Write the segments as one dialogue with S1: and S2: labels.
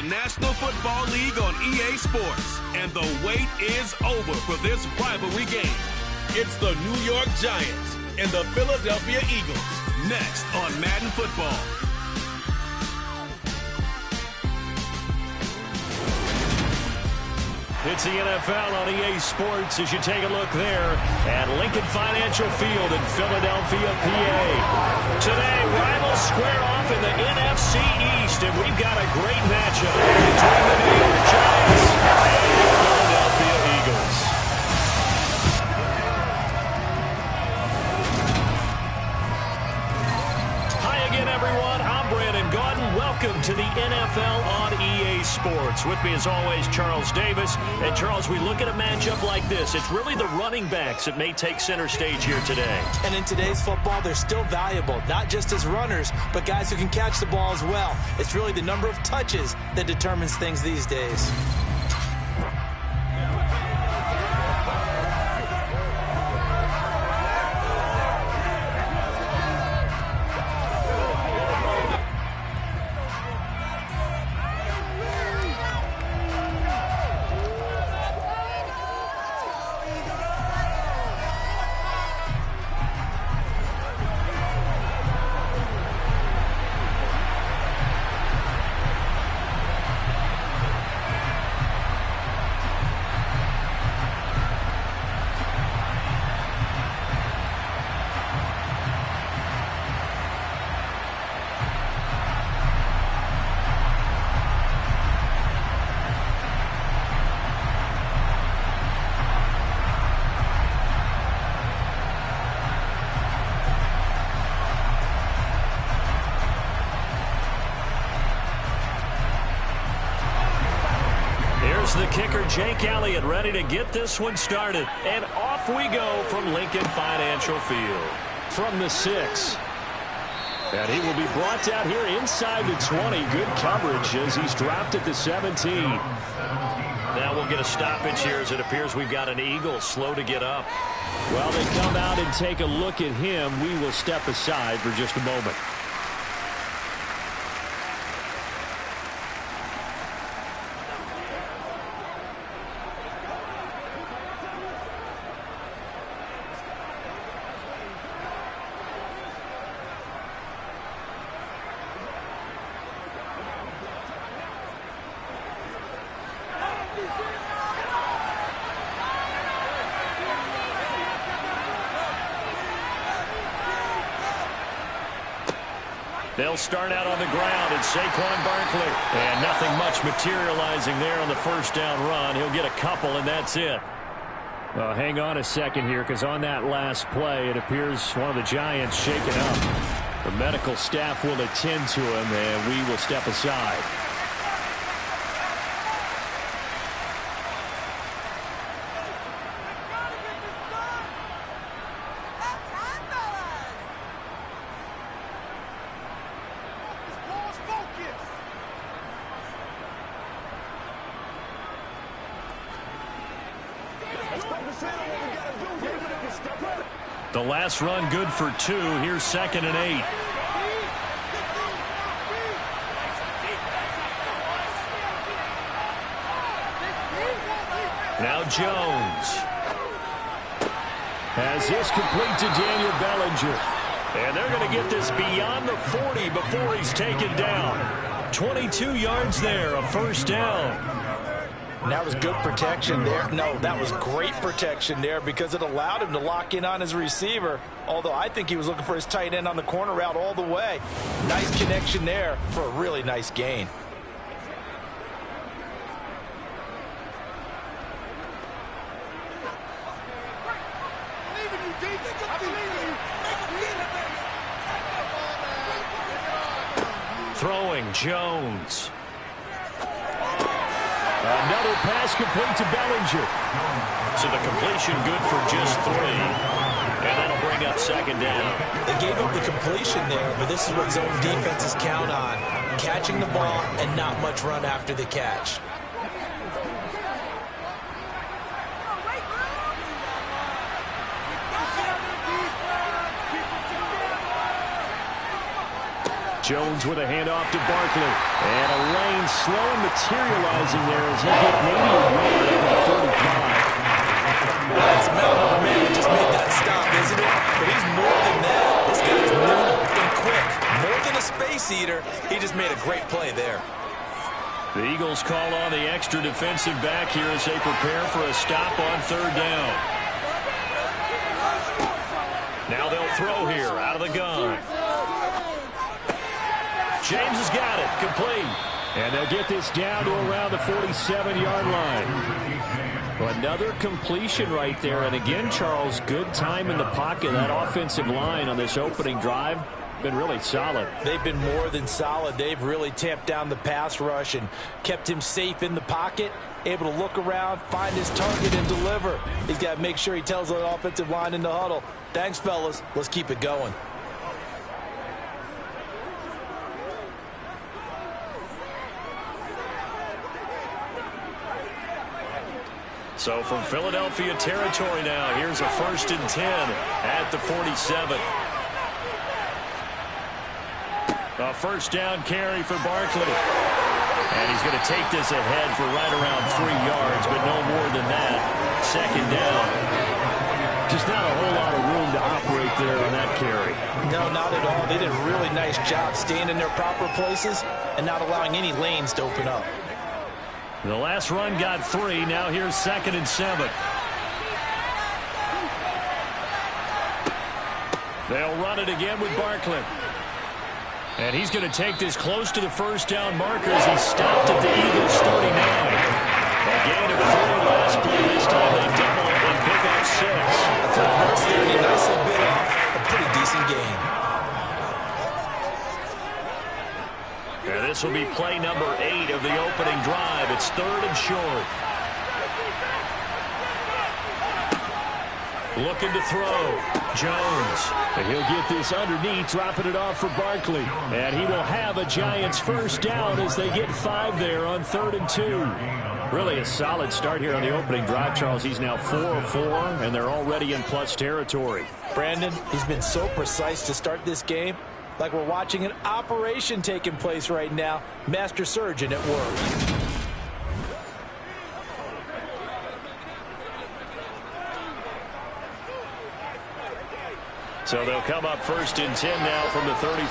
S1: National Football League on EA Sports. And the wait is over for this rivalry game. It's the New York Giants and the Philadelphia Eagles. Next on Madden Football.
S2: It's the NFL on EA Sports as you take a look there at Lincoln Financial Field in Philadelphia, PA. Today, rivals square off in the NFC East, and we've got a great matchup between the New York Giants and the Philadelphia Eagles. Hi again, everyone. I'm Brandon Gaudin. Welcome to the NFL on EA Sports. With me, as always, Charles Davis. And, Charles, we look at a matchup like this. It's really the running backs that may take center stage here today.
S3: And in today's football, they're still valuable, not just as runners, but guys who can catch the ball as well. It's really the number of touches that determines things these days.
S2: The kicker, Jake Elliott, ready to get this one started. And off we go from Lincoln Financial Field. From the 6. And he will be brought down here inside the 20. Good coverage as he's dropped at the 17. Now we'll get a stoppage here as it appears we've got an Eagle slow to get up. Well, they come out and take a look at him. We will step aside for just a moment. They'll start out on the ground, and Saquon Barkley. And nothing much materializing there on the first down run. He'll get a couple, and that's it. Well, hang on a second here, because on that last play, it appears one of the Giants shaken up. The medical staff will attend to him, and we will step aside. The last run good for 2. Here's 2nd and 8. Now Jones has this complete to Daniel Bellinger. And they're going to get this beyond the 40 before he's taken down. 22 yards there, a first down.
S3: And that was good protection there. No, that was great protection there because it allowed him to lock in on his receiver. Although I think he was looking for his tight end on the corner route all the way. Nice connection there for a really nice gain.
S2: Throwing Jones. Another pass complete to Bellinger. So the completion good for just 3. And that'll bring up 2nd down.
S3: They gave up the completion there, but this is what zone defenses count on. Catching the ball and not much run after the catch.
S2: Jones with a handoff to Barkley. And a lane slow and materializing there as he get maybe a yard up to the 45.
S3: It's mountain of a man who just made that stop, isn't it? But he's more than that. This guy's nimble and quick. More than a space eater, he just made a great play there.
S2: The Eagles call on the extra defensive back here as they prepare for a stop on third down. Now they'll throw here out of the gun. James has got it. Complete. And they'll get this down to around the 47-yard line. Another completion right there. And again, Charles, good time in the pocket. That offensive line on this opening drive been really solid.
S3: They've been more than solid. They've really tamped down the pass rush and kept him safe in the pocket, able to look around, find his target, and deliver. He's got to make sure he tells the offensive line in the huddle, thanks, fellas. Let's keep it going.
S2: So from Philadelphia territory now, here's a 1st and 10 at the 47. A first down carry for Barkley. And he's going to take this ahead for right around 3 yards, but no more than that. 2nd down. Just not a whole lot of room to operate there on that carry.
S3: No, not at all. They did a really nice job staying in their proper places and not allowing any lanes to open up.
S2: The last run got 3. Now here's 2nd and 7. They'll run it again with Barkley. And he's going to take this close to the first down marker as he stopped at the Eagles' 39. A gain of 3 last play. This time they double it and pick up 6.
S3: First there, he nicely bit off a pretty decent gain.
S2: And this will be play number 8 of the opening drive. It's 3rd and short. Looking to throw. Jones. And he'll get this underneath, dropping it off for Barkley. And he will have a Giants first down as they get 5 there on 3rd and 2. Really a solid start here on the opening drive, Charles. He's now 4 of 4, and they're already in plus territory.
S3: Brandon, he's been so precise to start this game. Like we're watching an operation taking place right now. Master surgeon at work.
S2: So they'll come up 1st and 10 now from the 33.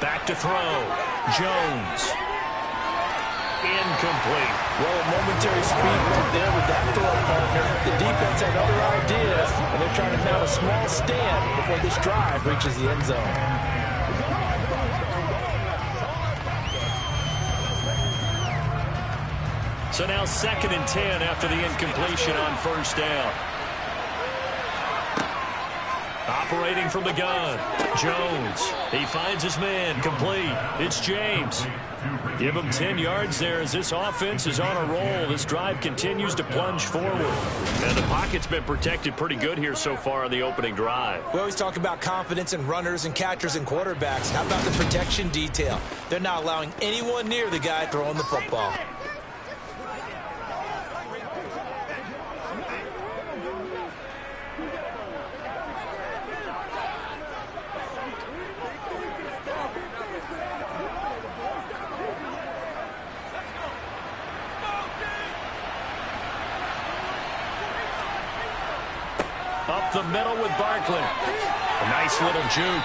S2: Back to throw. Jones. Incomplete.
S3: Well, a momentary speed right there with that throw partner. The defense had other ideas, and they're trying to mount a small stand before this drive reaches the end zone.
S2: So now 2nd and 10 after the incompletion on first down. Operating from the gun. Jones. He finds his man. Complete. It's James. Give him 10 yards there as this offense is on a roll. This drive continues to plunge forward. And the pocket's been protected pretty good here so far on the opening drive.
S3: We always talk about confidence in runners and catchers and quarterbacks. How about the protection detail? They're not allowing anyone near the guy throwing the football.
S2: Up the middle with Barkley. A nice little juke.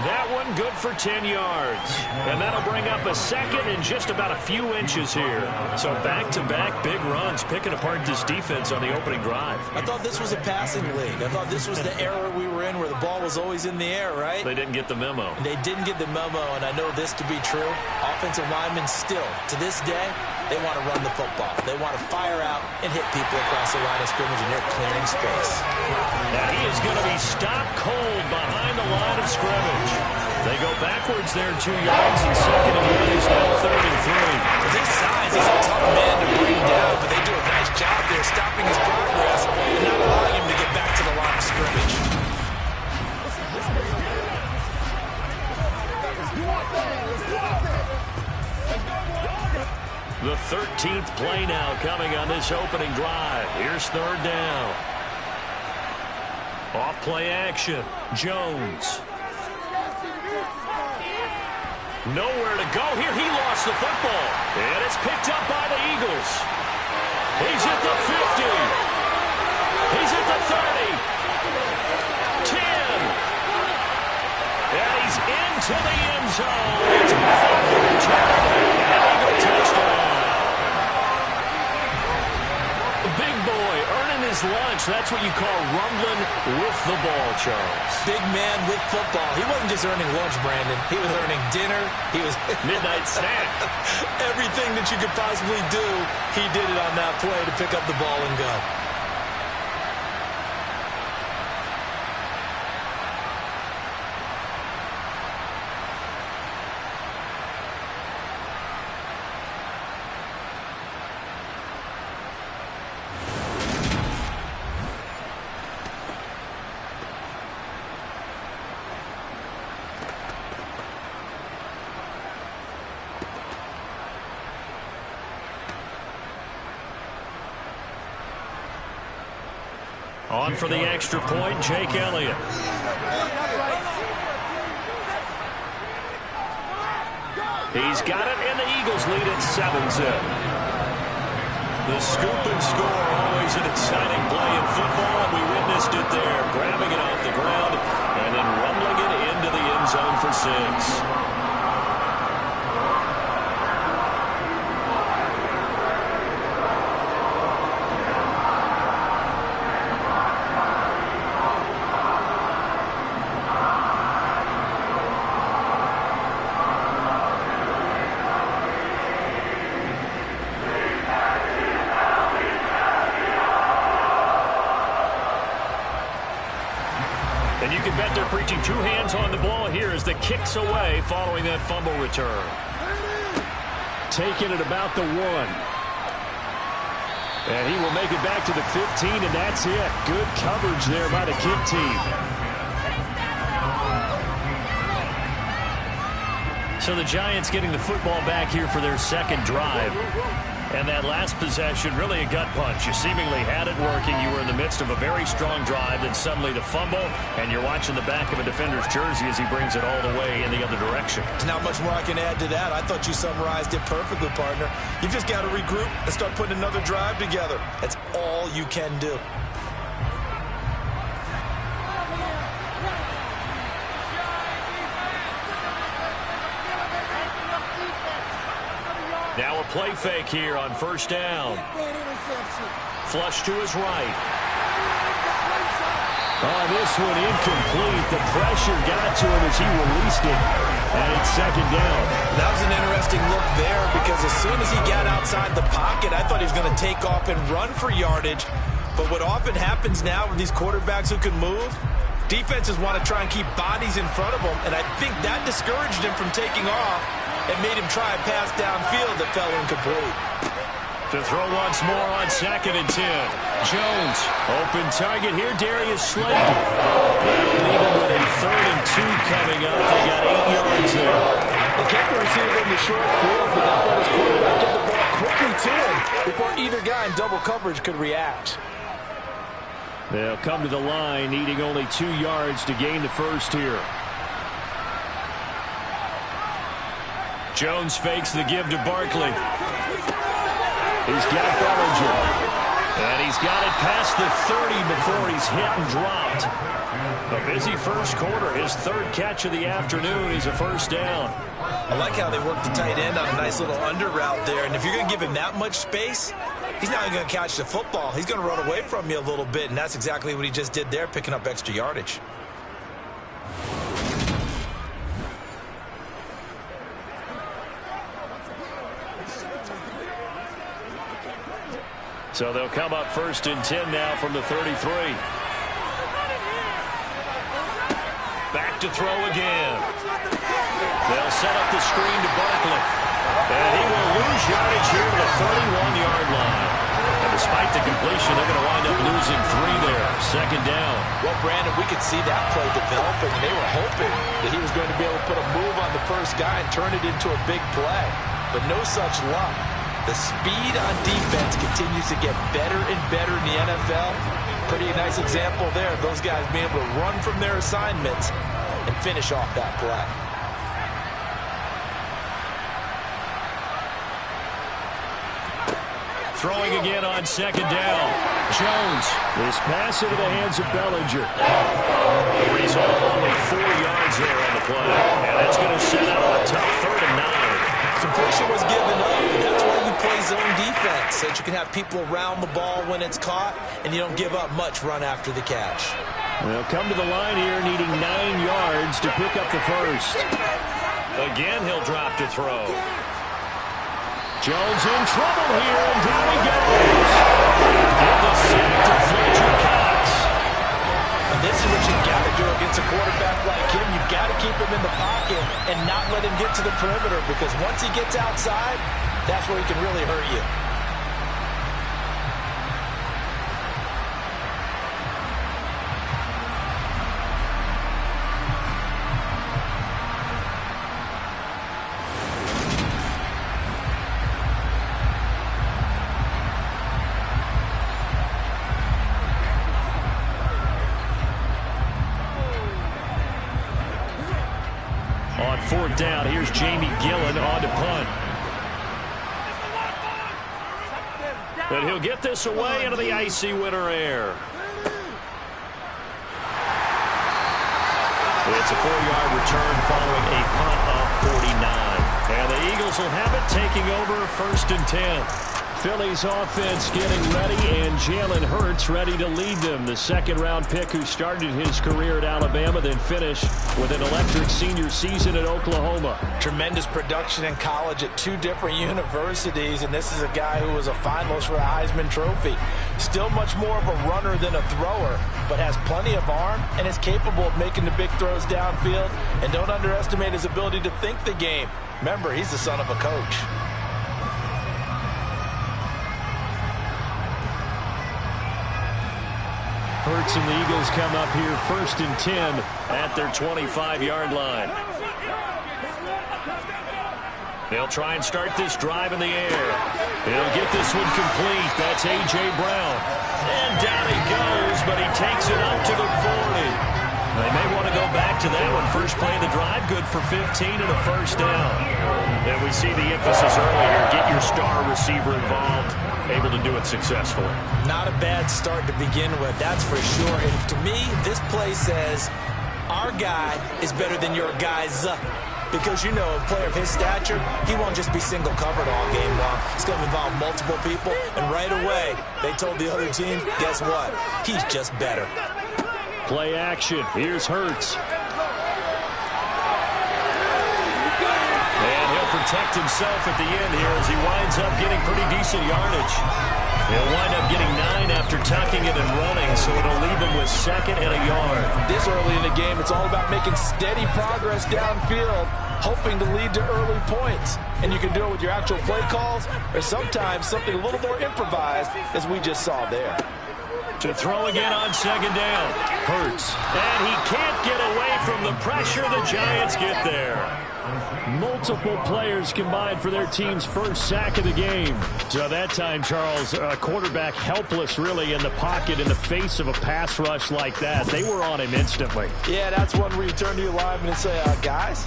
S2: That one good for 10 yards. And that'll bring up a 2nd and just about a few inches here. So back-to-back big runs picking apart this defense on the opening drive.
S3: I thought this was a passing league. I thought this was the era we were in where the ball was always in the air, right?
S2: They didn't get the memo.
S3: They didn't get the memo, and I know this to be true. Offensive linemen still, to this day, they want to run the football. They want to fire out and hit people across the line of scrimmage, and they're clearing space.
S2: Now he is going to be stopped cold behind the line of scrimmage. They go backwards there 2 yards, and 2nd and 1 is now 3rd and 3.
S3: With his size, he's a tough man to bring down, but they do a nice job there stopping his progress and not allowing him to get back to the line of scrimmage.
S2: The 13th play now coming on this opening drive. Here's 3rd down. Off play action. Jones. Nowhere to go here. He lost the football. And it's picked up by the Eagles. He's at the 50. He's at the 30. 10. And he's into the end zone. It's a fumble return. And Eagle touchdown. Big boy earning his lunch. That's what you call rumbling with the ball, Charles.
S3: Big man with football. He wasn't just earning lunch, Brandon. He was earning dinner. He was
S2: midnight snack.
S3: Everything that you could possibly do, he did it on that play to pick up the ball and go.
S2: On for the extra point, Jake Elliott. He's got it, and the Eagles lead at 7-zip. The scoop and score, always an exciting play in football, and we witnessed it there, grabbing it off the ground and then rumbling it into the end zone for 6. And you can bet they're preaching two hands on the ball here as the kick's away following that fumble return. Taking it about the 1. And he will make it back to the 15, and that's it. Good coverage there by the kick team. So the Giants getting the football back here for their second drive. And that last possession, really a gut punch. You seemingly had it working. You were in the midst of a very strong drive, then suddenly the fumble, and you're watching the back of a defender's jersey as he brings it all the way in the other direction.
S3: There's not much more I can add to that. I thought you summarized it perfectly, partner. You just got to regroup and start putting another drive together. That's all you can do.
S2: Now a play fake here on first down. Flush to his right. Oh, this one incomplete. The pressure got to him as he released it. And it's second down.
S3: That was an interesting look there because as soon as he got outside the pocket, I thought he was going to take off and run for yardage. But what often happens now with these quarterbacks who can move, defenses want to try and keep bodies in front of them. And I think that discouraged him from taking off and made him try a pass downfield that fell incomplete.
S2: To throw once more on 2nd and 10. Jones, open target here, Darius Slade. That'll leave him with a 3rd and 2 coming up. They got 8 yards there.
S3: They kept the receiver in the short field, but that let his quarterback get the ball quickly to him before either guy in double coverage could react.
S2: They'll come to the line, needing only 2 yards to gain the first here. Jones fakes the give to Barkley. He's got Bellinger. And he's got it past the 30 before he's hit and dropped. A busy first quarter. His 3rd catch of the afternoon is a first down.
S3: I like how they work the tight end on a nice little under route there. And if you're going to give him that much space, he's not even going to catch the football. He's going to run away from you a little bit. And that's exactly what he just did there, picking up extra yardage.
S2: So they'll come up 1st and 10 now from the 33. Back to throw again. They'll set up the screen to Barkley. And he will lose yardage here to the 31-yard line. And despite the completion, they're going to wind up losing 3 there. 2nd down.
S3: Well, Brandon, we could see that play developing. They were hoping that he was going to be able to put a move on the first guy and turn it into a big play. But no such luck. The speed on defense continues to get better and better in the NFL. Pretty nice example there. Those guys being able to run from their assignments and finish off that play.
S2: Throwing again on second down. Jones. This pass into the hands of Bellinger. The result, only 4 yards there on the play. And that's going to set up a tough 3rd and 9.
S3: Some pressure was given up, and that's why you play zone defense, so that you can have people around the ball when it's caught, and you don't give up much run after the catch.
S2: They'll come to the line here needing 9 yards to pick up the first. Again, he'll drop to throw. Jones in trouble here, and down he goes. Give the sack to Fletcher Cox.
S3: And this is what you've got to do against a quarterback like him. You've got to keep him in the pocket and not let him get to the perimeter, because once he gets outside, that's where he can really hurt you.
S2: On 4th down, here's Jamie Gillen on to punt. But he'll get this away into the icy winter air. It's a 4-yard return following a punt of 49. And the Eagles will have it, taking over 1st and 10. Philly's offense getting ready, and Jalen Hurts ready to lead them. The 2nd-round pick who started his career at Alabama, then finished with an electric senior season at Oklahoma.
S3: Tremendous production in college at 2 different universities, and this is a guy who was a finalist for the Heisman Trophy. Still much more of a runner than a thrower, but has plenty of arm and is capable of making the big throws downfield. And don't underestimate his ability to think the game. Remember, he's the son of a coach.
S2: Hurts and the Eagles come up here 1st and 10 at their 25-yard line. They'll try and start this drive in the air. He'll get this one complete. That's A.J. Brown. And down he goes, but he takes it up to the 40. They may want to go back to that one. First play of the drive, good for 15 and a 1st down. And we see the emphasis earlier. Get your star receiver involved. Able to do it successfully.
S3: Not a bad start to begin with, that's for sure. And to me, this play says our guy is better than your guys. Because, you know, a player of his stature, he won't just be single covered all game long. He's going to involve multiple people. And right away, they told the other team, guess what? He's just better.
S2: Play action. Here's Hurts. And he'll protect himself at the end here as he winds up getting pretty decent yardage. He'll wind up getting 9 after tucking it and running, so it'll leave him with 2nd and a yard.
S3: This early in the game, it's all about making steady progress downfield, hoping to lead to early points. And you can do it with your actual play calls, or sometimes something a little more improvised, as we just saw there.
S2: To throw again on 2nd down. Hurts. And he can't get away from the pressure. The Giants get there. Multiple players combined for their team's first sack of the game. So that time, Charles, a quarterback helpless really in the pocket in the face of a pass rush like that. They were on him instantly.
S3: Yeah, that's one where you turn to your lineman and say, guys,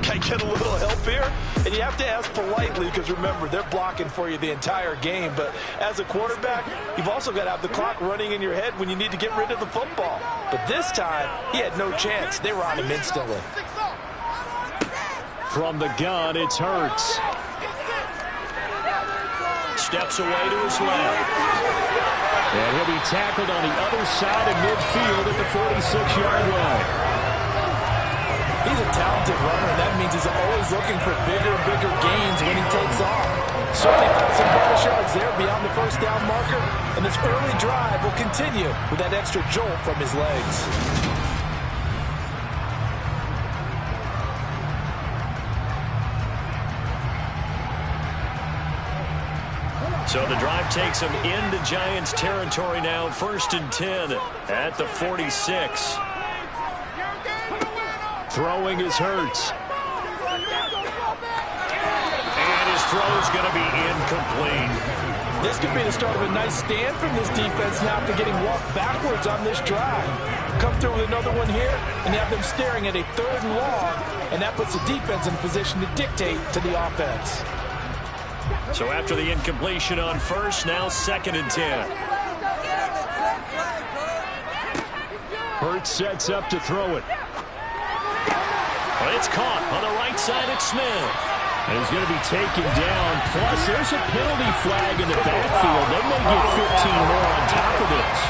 S3: can I get a little help here? And you have to ask politely because, remember, they're blocking for you the entire game. But as a quarterback, you've also got to have the clock running in your head when you need to get rid of the football. But this time, he had no chance. They were on him instantly.
S2: From the gun, it's Hurts. Steps away to his left. And he'll be tackled on the other side of midfield at the 46-yard line.
S3: He's a talented runner, and that means he's always looking for bigger and bigger gains when he takes off. Certainly found some bonus yards there beyond the 1st down marker, and this early drive will continue with that extra jolt from his legs.
S2: So the drive takes him into Giants territory now, 1st and 10 at the 46. Throwing is Hurts. And his throw's going to be incomplete.
S3: This could be the start of a nice stand from this defense now after getting walked backwards on this drive. Come through with another one here, and have them staring at a 3rd and long, and that puts the defense in position to dictate to the offense.
S2: So after the incompletion on first, now 2nd and 10. Hurts sets up to throw it. It's caught on the right side at Smith. And he's going to be taken down. Plus, there's a penalty flag in the backfield. They may get 15 more on top of this.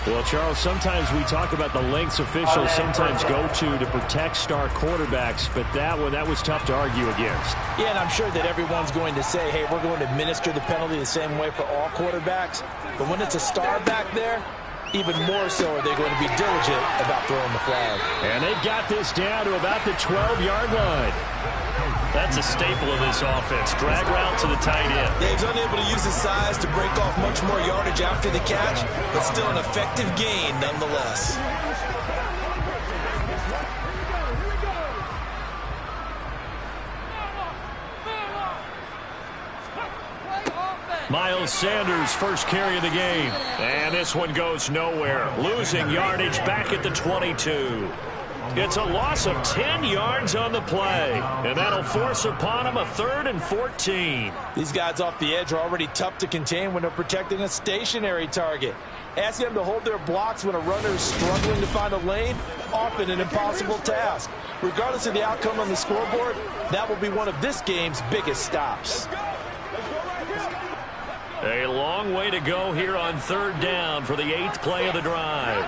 S2: Well, Charles, sometimes we talk about the lengths officials sometimes go to protect star quarterbacks, but that was tough to argue against.
S3: Yeah, and I'm sure that everyone's going to say, hey, we're going to administer the penalty the same way for all quarterbacks. But when it's a star back there, even more so are they going to be diligent about throwing the flag.
S2: And they've got this down to about the 12-yard line. That's a staple of this offense. Drag route to the tight end.
S4: Yeah, he's unable to use his size to break off much more yardage after the catch, but still an effective gain nonetheless.
S2: Miles Sanders, first carry of the game. And this one goes nowhere. Losing yardage back at the 22. It's a loss of 10 yards on the play. And that'll force upon him a 3rd and 14.
S3: These guys off the edge are already tough to contain when they're protecting a stationary target. Asking them to hold their blocks when a runner is struggling to find a lane, often an impossible task. Regardless of the outcome on the scoreboard, that will be one of this game's biggest stops.
S2: A long way to go here on 3rd down for the 8th play of the drive.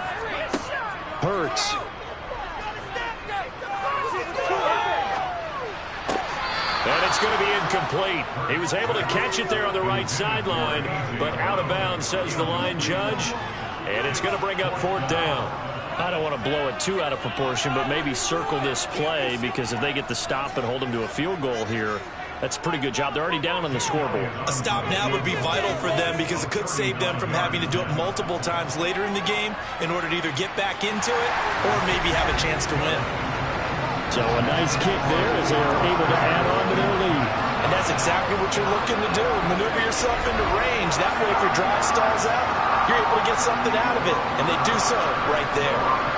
S2: Hurts. And it's going to be incomplete. He was able to catch it there on the right sideline, but out of bounds, says the line judge. And it's going to bring up 4th down. I don't want to blow it too out of proportion, but maybe circle this play, because if they get the stop and hold them to a field goal here, that's a pretty good job. They're already down on the scoreboard.
S4: A stop now would be vital for them because it could save them from having to do it multiple times later in the game in order to either get back into it or maybe have a chance to win.
S2: So a nice kick there as they are able to add on to their lead.
S3: And that's exactly what you're looking to do. Maneuver yourself into range. That way, if your drive stalls out, you're able to get something out of it. And they do so right there.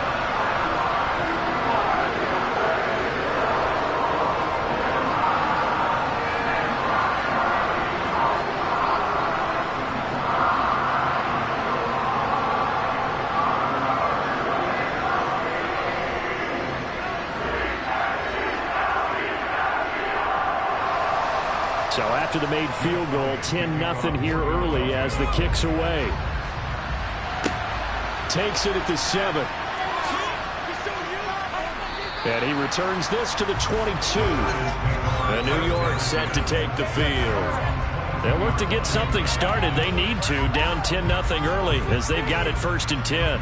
S2: So after the made field goal, 10-0 here early as the kick's away. Takes it at the 7. And he returns this to the 22. And New York set to take the field. They'll look to get something started. They need to, down 10-0 early as they've got it 1st and 10.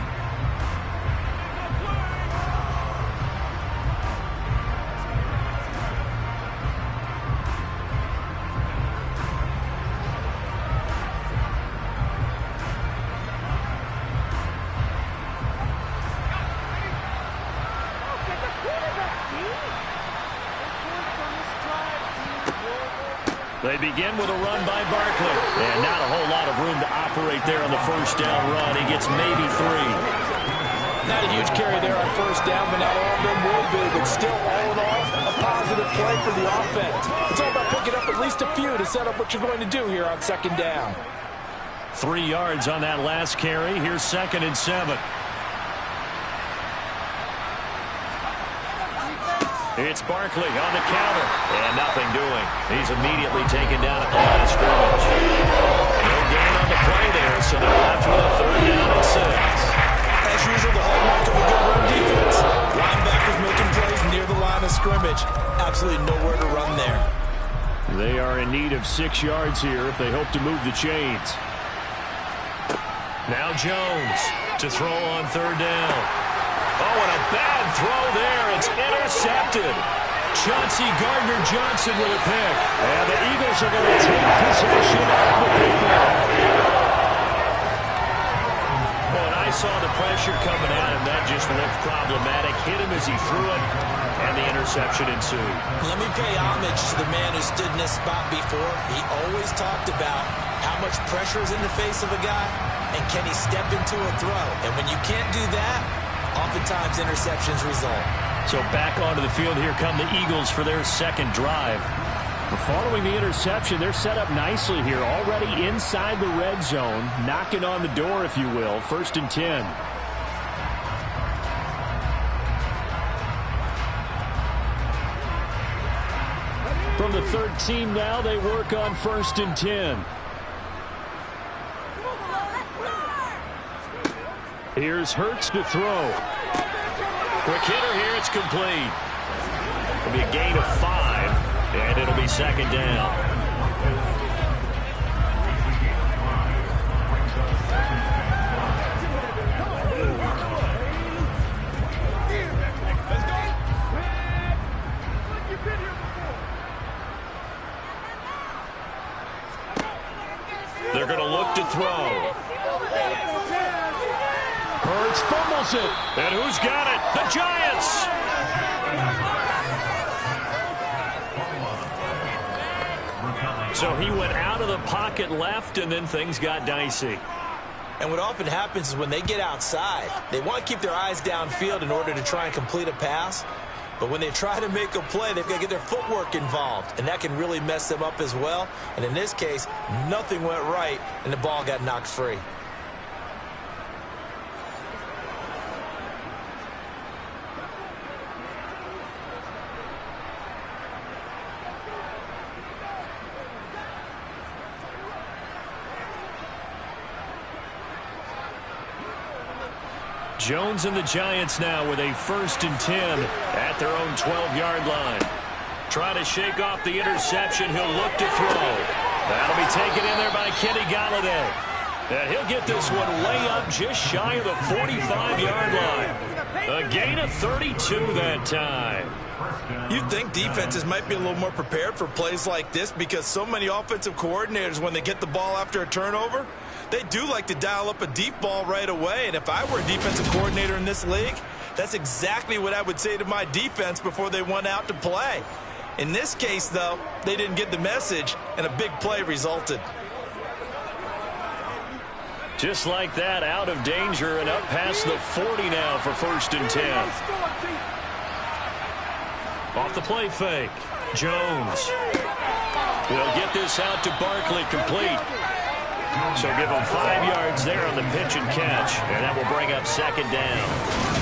S2: They begin with a run by Barkley. And not a whole lot of room to operate there on the 1st down run. He gets maybe 3.
S3: Not a huge carry there on 1st down, but not all of them will be. But still, all in all, a positive play for the offense. It's all about picking up at least a few to set up what you're going to do here on 2nd down.
S2: 3 yards on that last carry. Here's 2nd and 7. It's Barkley on the counter. And nothing doing. He's immediately taken down at the line of scrimmage. No gain on the play there, so they're left with a 3rd down and 6.
S4: As usual, the hallmark of a good run defense. Linebackers making plays near the line of scrimmage. Absolutely nowhere to run there.
S2: They are in need of 6 yards here if they hope to move the chains. Now Jones to throw on 3rd down. Oh, and a bad throw there. It's intercepted. Chauncey Gardner-Johnson with a pick. And the Eagles are going to take possession of the football. Well, and I saw the pressure coming at him. That just looked problematic. Hit him as he threw it. and the interception ensued.
S3: Let me pay homage to the man who stood in this spot before. He always talked about how much pressure is in the face of a guy, and can he step into a throw. And when you can't do that, oftentimes interceptions result.
S2: So back onto the field, here come the Eagles for their second drive. Following the interception, they're set up nicely here, already inside the red zone, knocking on the door, if you will. 1st and 10. From the 13 now, they work on 1st and 10. Here's Hurts to throw. Quick hitter here, it's complete. It'll be a gain of 5. And it'll be 2nd down. They're going to look to throw. Hurts fumbles it. And who's got it? The Giants! So he went out of the pocket left, and then things got dicey.
S3: And what often happens is when they get outside, they want to keep their eyes downfield in order to try and complete a pass. But when they try to make a play, they've got to get their footwork involved, and that can really mess them up as well. And in this case, nothing went right, and the ball got knocked free.
S2: Jones and the Giants now with a 1st and 10 at their own 12-yard line. Trying to shake off the interception. He'll look to throw. That'll be taken in there by Kenny Golladay. And he'll get this one way up just shy of the 45-yard line. A gain of 32 that time.
S4: You'd think defenses might be a little more prepared for plays like this because so many offensive coordinators, when they get the ball after a turnover, they do like to dial up a deep ball right away. And if I were a defensive coordinator in this league, that's exactly what I would say to my defense before they went out to play. In this case, though, they didn't get the message, and a big play resulted.
S2: Just like that, out of danger and up past the 40 now for 1st and 10. Off the play fake. Jones. They'll get this out to Barkley, complete. So give them 5 yards there on the pitch and catch, and that will bring up 2nd down.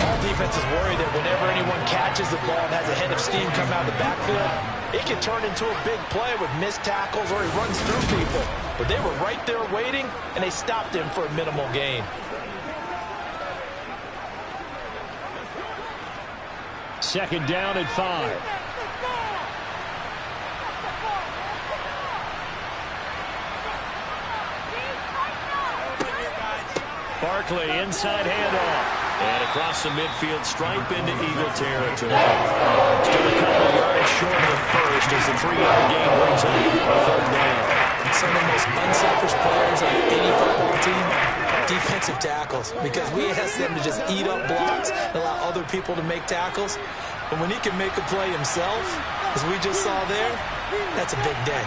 S3: All defenses worry that whenever anyone catches the ball and has a head of steam come out of the backfield, it can turn into a big play with missed tackles or he runs through people. But they were right there waiting, and they stopped him for a minimal gain.
S2: 2nd down at 5. Barkley, inside handoff. And across the midfield stripe into Eagle territory. Still a couple yards short of the first as the 3-yard gain brings up a 3rd down.
S3: Some of the most unselfish players on any football team, defensive tackles, because we ask them to just eat up blocks and allow other people to make tackles. But when he can make a play himself, as we just saw there, that's a big day.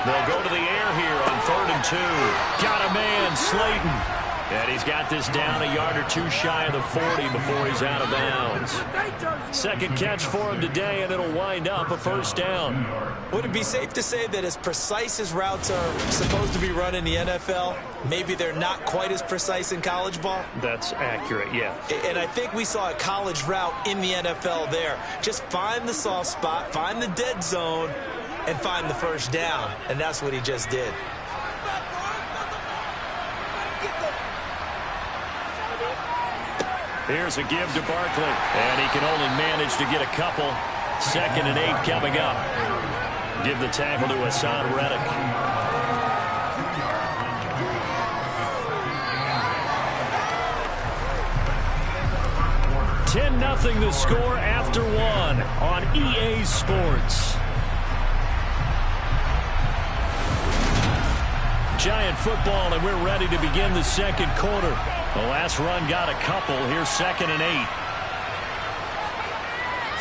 S2: They'll go to the air here on 3rd and 2. Got a man, Slayton. And he's got this down a yard or two shy of the 40 before he's out of bounds. 2nd catch for him today, and it'll wind up a 1st down.
S3: Would it be safe to say that as precise as routes are supposed to be run in the NFL, maybe they're not quite as precise in college ball?
S2: That's accurate, yeah.
S3: And I think we saw a college route in the NFL there. Just find the soft spot, find the dead zone, and find the 1st down. And that's what he just did.
S2: Here's a give to Barkley, and he can only manage to get a couple. 2nd and 8 coming up. Give the tackle to Hassan Reddick. $10-0 the score after 1 on EA Sports. Giant football, and we're ready to begin the 2nd quarter. The last run got a couple. Here's 2nd and 8.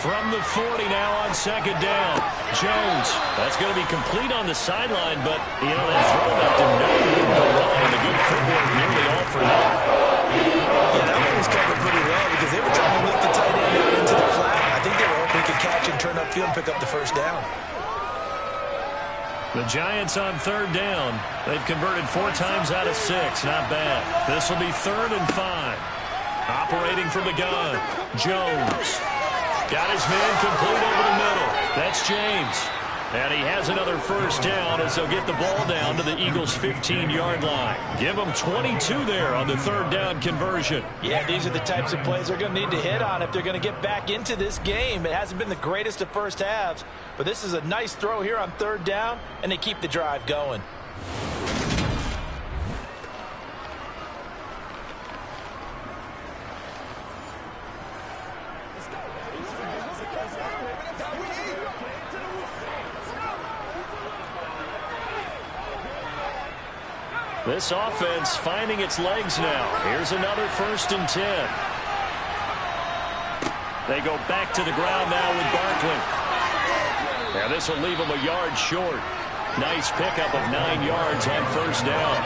S2: From the 40 now on second down. Jones. That's going to be complete on the sideline, but, you know, that throw left him no room to run. And the good footwork nearly all for naught.
S4: Yeah, that one was covered pretty well because they were trying to lift the tight end out into the flat. I think they were hoping he could catch and turn upfield and pick up the first down.
S2: The Giants on third down. They've converted 4 times out of 6. Not bad. This will be 3rd and 5. Operating from the gun. Jones. Got his man complete over the middle. That's James. And he has another first down as they'll get the ball down to the Eagles' 15-yard line. Give them 22 there on the 3rd down conversion.
S3: Yeah, these are the types of plays they're going to need to hit on if they're going to get back into this game. It hasn't been the greatest of first halves, but this is a nice throw here on 3rd down, and they keep the drive going.
S2: This offense finding its legs now. Here's another 1st and 10. They go back to the ground now with Barkley. Now this will leave them a yard short. Nice pickup of 9 yards on 1st down.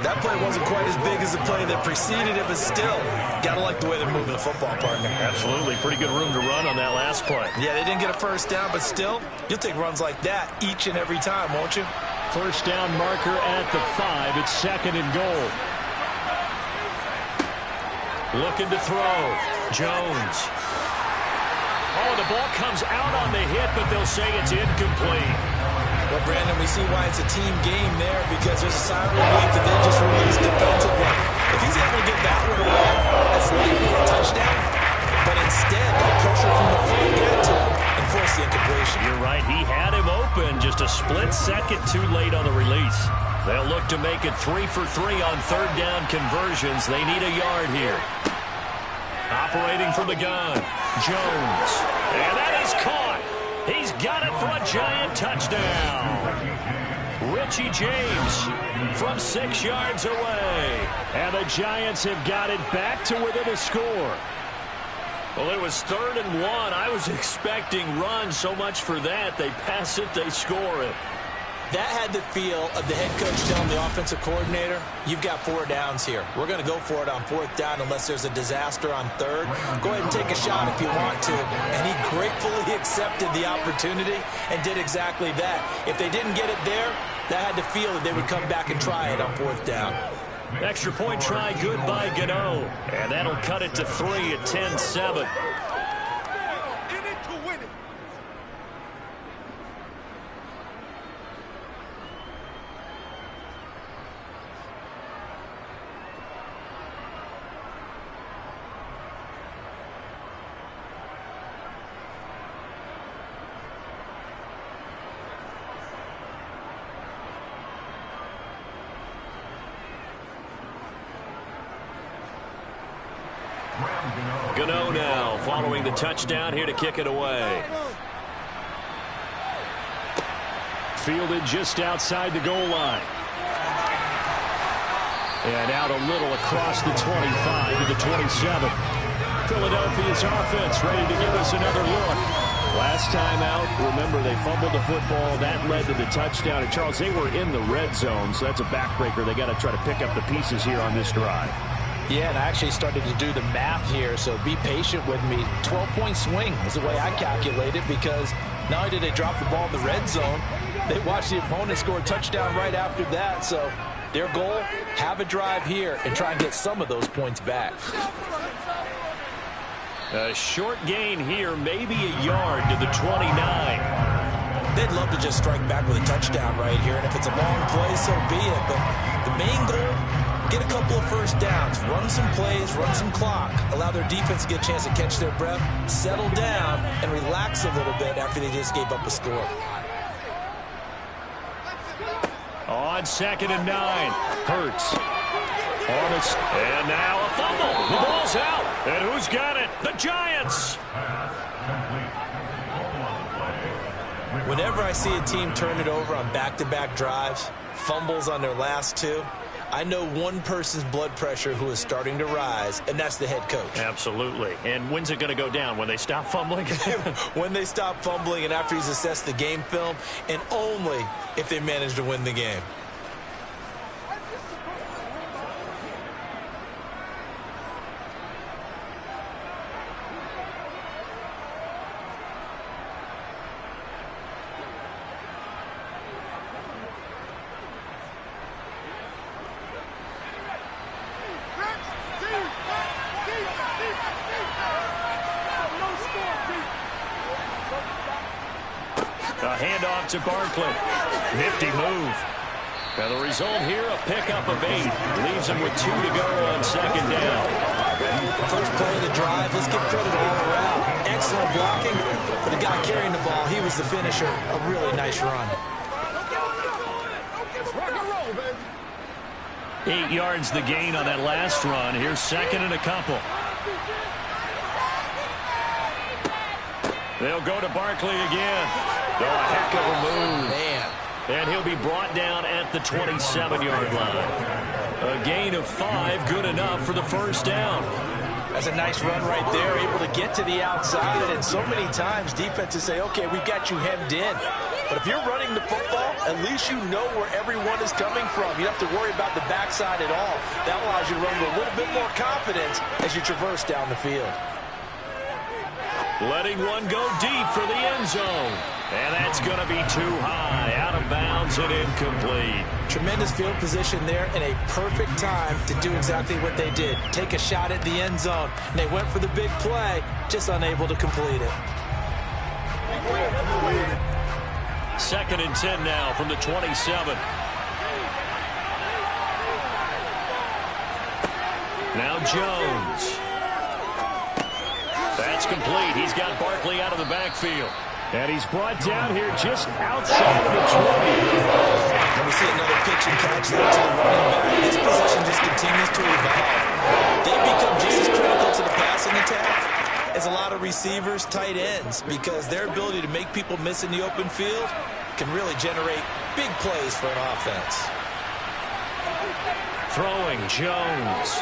S4: That play wasn't quite as big as the play that preceded it, but still, gotta like the way they're moving the football, partner.
S2: Absolutely. Pretty good room to run on that last play.
S4: Yeah, they didn't get a first down, but still, you'll take runs like that each and every time, won't you?
S2: First down marker at the 5. It's 2nd and goal. Looking to throw. Jones. Oh, the ball comes out on the hit, but they'll say it's incomplete.
S4: Well, Brandon, we see why it's a team game there because there's a sign of relief that they just released defensively. If he's able to get that one away, that's likely a touchdown. But instead, the pressure from the front got to him and forced the incompletion.
S2: You're right. He had him open just a split second too late on the release. They'll look to make it 3 for 3 on 3rd down conversions. They need a yard here. Operating from the gun. Jones. And that is caught. He's got it for a Giant touchdown. Richie James from 6 yards away. And the Giants have got it back to within a score. Well, it was 3rd and 1. I was expecting run, so much for that. They pass it, they score it.
S3: That had the feel of the head coach telling the offensive coordinator, you've got 4 downs here. We're going to go for it on 4th down unless there's a disaster on 3rd. Go ahead and take a shot if you want to. And he gratefully accepted the opportunity and did exactly that. If they didn't get it there, that had the feel that they would come back and try it on 4th down.
S2: Extra point try good by Gano. And that'll cut it to 3 at 10-7. Gano now following the touchdown here to kick it away. Fielded just outside the goal line. And out a little across the 25 to the 27. Philadelphia's offense ready to give us another look. Last time out, remember, they fumbled the football. That led to the touchdown. And, Charles, they were in the red zone, so that's a backbreaker. They got to try to pick up the pieces here on this drive.
S3: Yeah, and I actually started to do the math here, so be patient with me. 12-point swing is the way I calculate it because not only did they drop the ball in the red zone, they watched the opponent score a touchdown right after that. So their goal, have a drive here and try and get some of those points back.
S2: A short gain here, maybe a yard to the 29.
S3: They'd love to just strike back with a touchdown right here, and if it's a long play, so be it. But the main goal, get a couple of first downs, run some plays, run some clock, allow their defense to get a chance to catch their breath, settle down, and relax a little bit after they just gave up a score.
S2: On 2nd and 9, Hurts. And now a fumble. The ball's out. And who's got it? The Giants.
S3: Whenever I see a team turn it over on back-to-back drives, fumbles on their last 2,
S4: I know one person's blood pressure who is starting to rise, and that's the head coach.
S2: Absolutely. And when's it going to go down? When they stop fumbling?
S4: When they stop fumbling and after he's assessed the game film, and only if they manage to win the game.
S2: A handoff to Barkley. Nifty move. And the result here, a pickup of 8. Leaves him with 2 to go on second down.
S4: First play of the drive, let's give credit all around. Excellent blocking. For the guy carrying the ball, he was the finisher. A really nice run.
S2: 8 yards the gain on that last run. Here's second and a couple. They'll go to Barkley again. Oh, a heck of a move.
S4: Man.
S2: And he'll be brought down at the 27-yard line. A gain of 5, good enough for the first down.
S3: That's a nice run right there, able to get to the outside. And so many times defenses say, okay, we've got you hemmed in. But if you're running the football, at least you know where everyone is coming from. You don't have to worry about the backside at all. That allows you to run with a little bit more confidence as you traverse down the field.
S2: Letting one go deep for the end zone. And that's going to be too high. Out of bounds and incomplete.
S3: Tremendous field position there and a perfect time to do exactly what they did. Take a shot at the end zone. And they went for the big play, just unable to complete it.
S2: Second and 10 now from the 27. Now Jones. That's complete. He's got Barkley out of the backfield. And he's brought down here just outside of the 20.
S4: And we see another pitch and catch there to the running back. This position just continues to evolve. They become just as critical to the passing attack as a lot of receivers, tight ends, because their ability to make people miss in the open field can really generate big plays for an offense.
S2: Throwing Jones.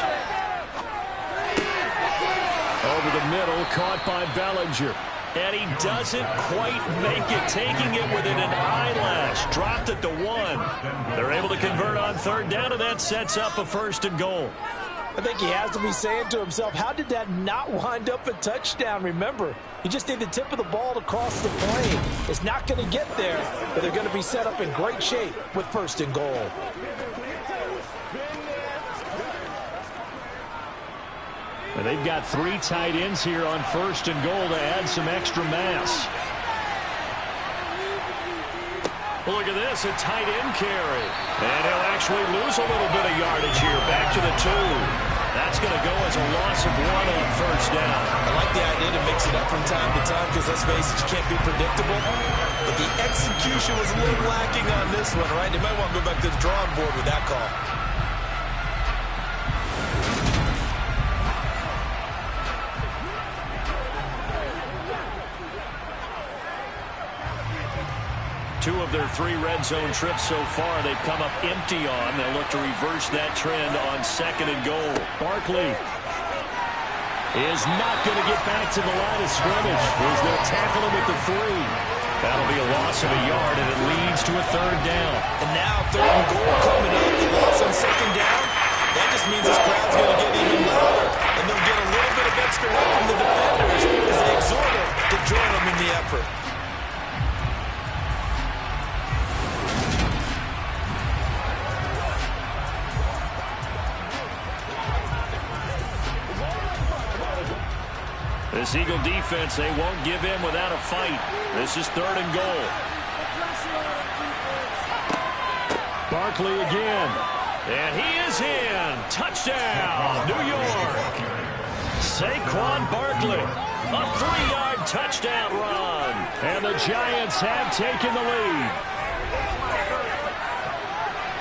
S2: Over the middle, caught by Bellinger. And he doesn't quite make it, taking it within an eyelash. Dropped it to 1. They're able to convert on third down, and that sets up a first and goal.
S3: I think he has to be saying to himself, how did that not wind up a touchdown? Remember, you just need the tip of the ball to cross the plane. It's not going to get there, but they're going to be set up in great shape with first and goal.
S2: And they've got 3 tight ends here on first and goal to add some extra mass. Well, look at this, a tight end carry. And he'll actually lose a little bit of yardage here. Back to the 2. That's going to go as a loss of 1 on first down.
S4: I like the idea to mix it up from time to time because, let's face it, you can't be predictable. But the execution was a little lacking on this one, right? They might want to go back to the drawing board with that call.
S2: Two of their 3 red zone trips so far, they've come up empty on. They'll look to reverse that trend on second and goal. Barkley is not going to get back to the line of scrimmage as they'll tackle him at the 3. That'll be a loss of a yard, and it leads to a third down.
S4: And now third and goal coming up. The loss on second down. That just means this crowd's going to get even louder. And they'll get a little bit of extra help from the defenders as they exhort them to join them in the effort.
S2: This Eagle defense, they won't give in without a fight. This is third and goal. Barkley again. And he is in. Touchdown, New York. Saquon Barkley. A 3-yard touchdown run. And the Giants have taken the lead.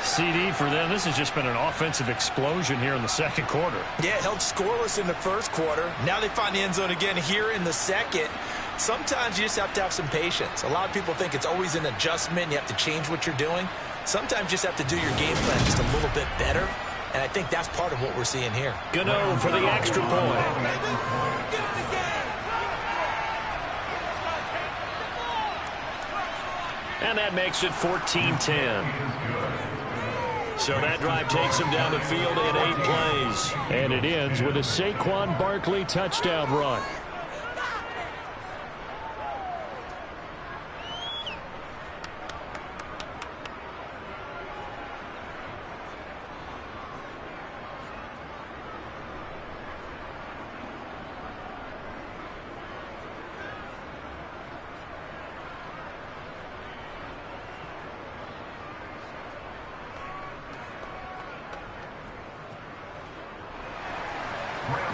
S2: CD for them. This has just been an offensive explosion here in the second quarter.
S4: Yeah, held scoreless in the first quarter. Now they find the end zone again here in the second. Sometimes you just have to have some patience. A lot of people think it's always an adjustment. You have to change what you're doing.
S3: Sometimes you just have to do your game plan just a little bit better, and I think that's part of what we're seeing here.
S2: Gano for the extra point. And that makes it 14-10. So that drive takes him down the field in 8 plays.
S5: And it ends with a Saquon Barkley touchdown run.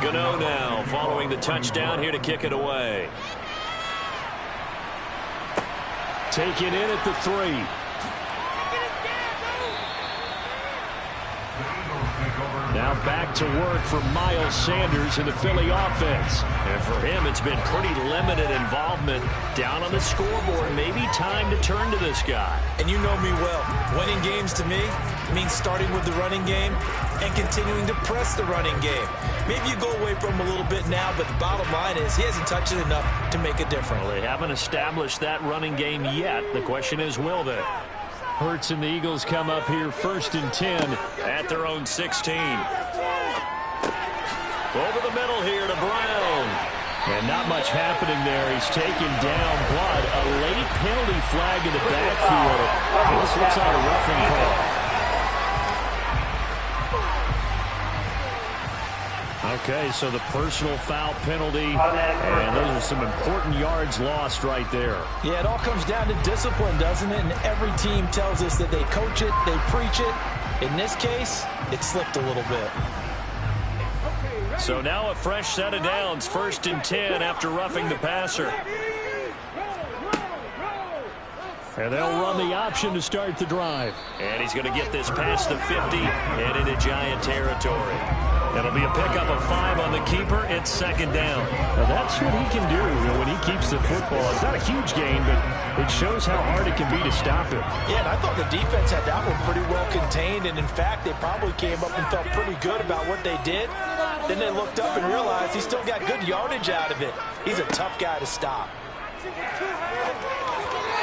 S2: Gano now following the touchdown here to kick it away.
S5: Taken in at the 3. Now back to work for Miles Sanders in the Philly offense.
S2: And for him, it's been pretty limited involvement down on the scoreboard. Maybe time to turn to this guy.
S3: And you know me well. Winning games to me means starting with the running game and continuing to press the running game. Maybe you go away from him a little bit now, but the bottom line is he hasn't touched it enough to make a difference.
S2: Well, they haven't established that running game yet. The question is, will they?
S5: Hurts and the Eagles come up here 1st and 10
S2: at their own 16. Over the middle here to Brown.
S5: And not much happening there. He's taken down, but a late penalty flag in the backfield. This looks like a roughing call. Okay, so the personal foul penalty, and those are some important yards lost right there.
S3: Yeah, it all comes down to discipline, doesn't it? And every team tells us that they coach it, they preach it. In this case, it slipped a little bit.
S2: So now a fresh set of downs, 1st and 10 after roughing the passer.
S5: And they'll run the option to start the drive.
S2: And he's going to get this past the 50 and into Giant territory. It'll be a pickup of 5 on the keeper. It's 2nd down.
S5: Now that's what he can do when he keeps the football. It's not a huge gain, but it shows how hard it can be to stop him.
S3: Yeah, and I thought the defense had that one pretty well contained, and in fact, they probably came up and felt pretty good about what they did. Then they looked up and realized he still got good yardage out of it. He's a tough guy to stop.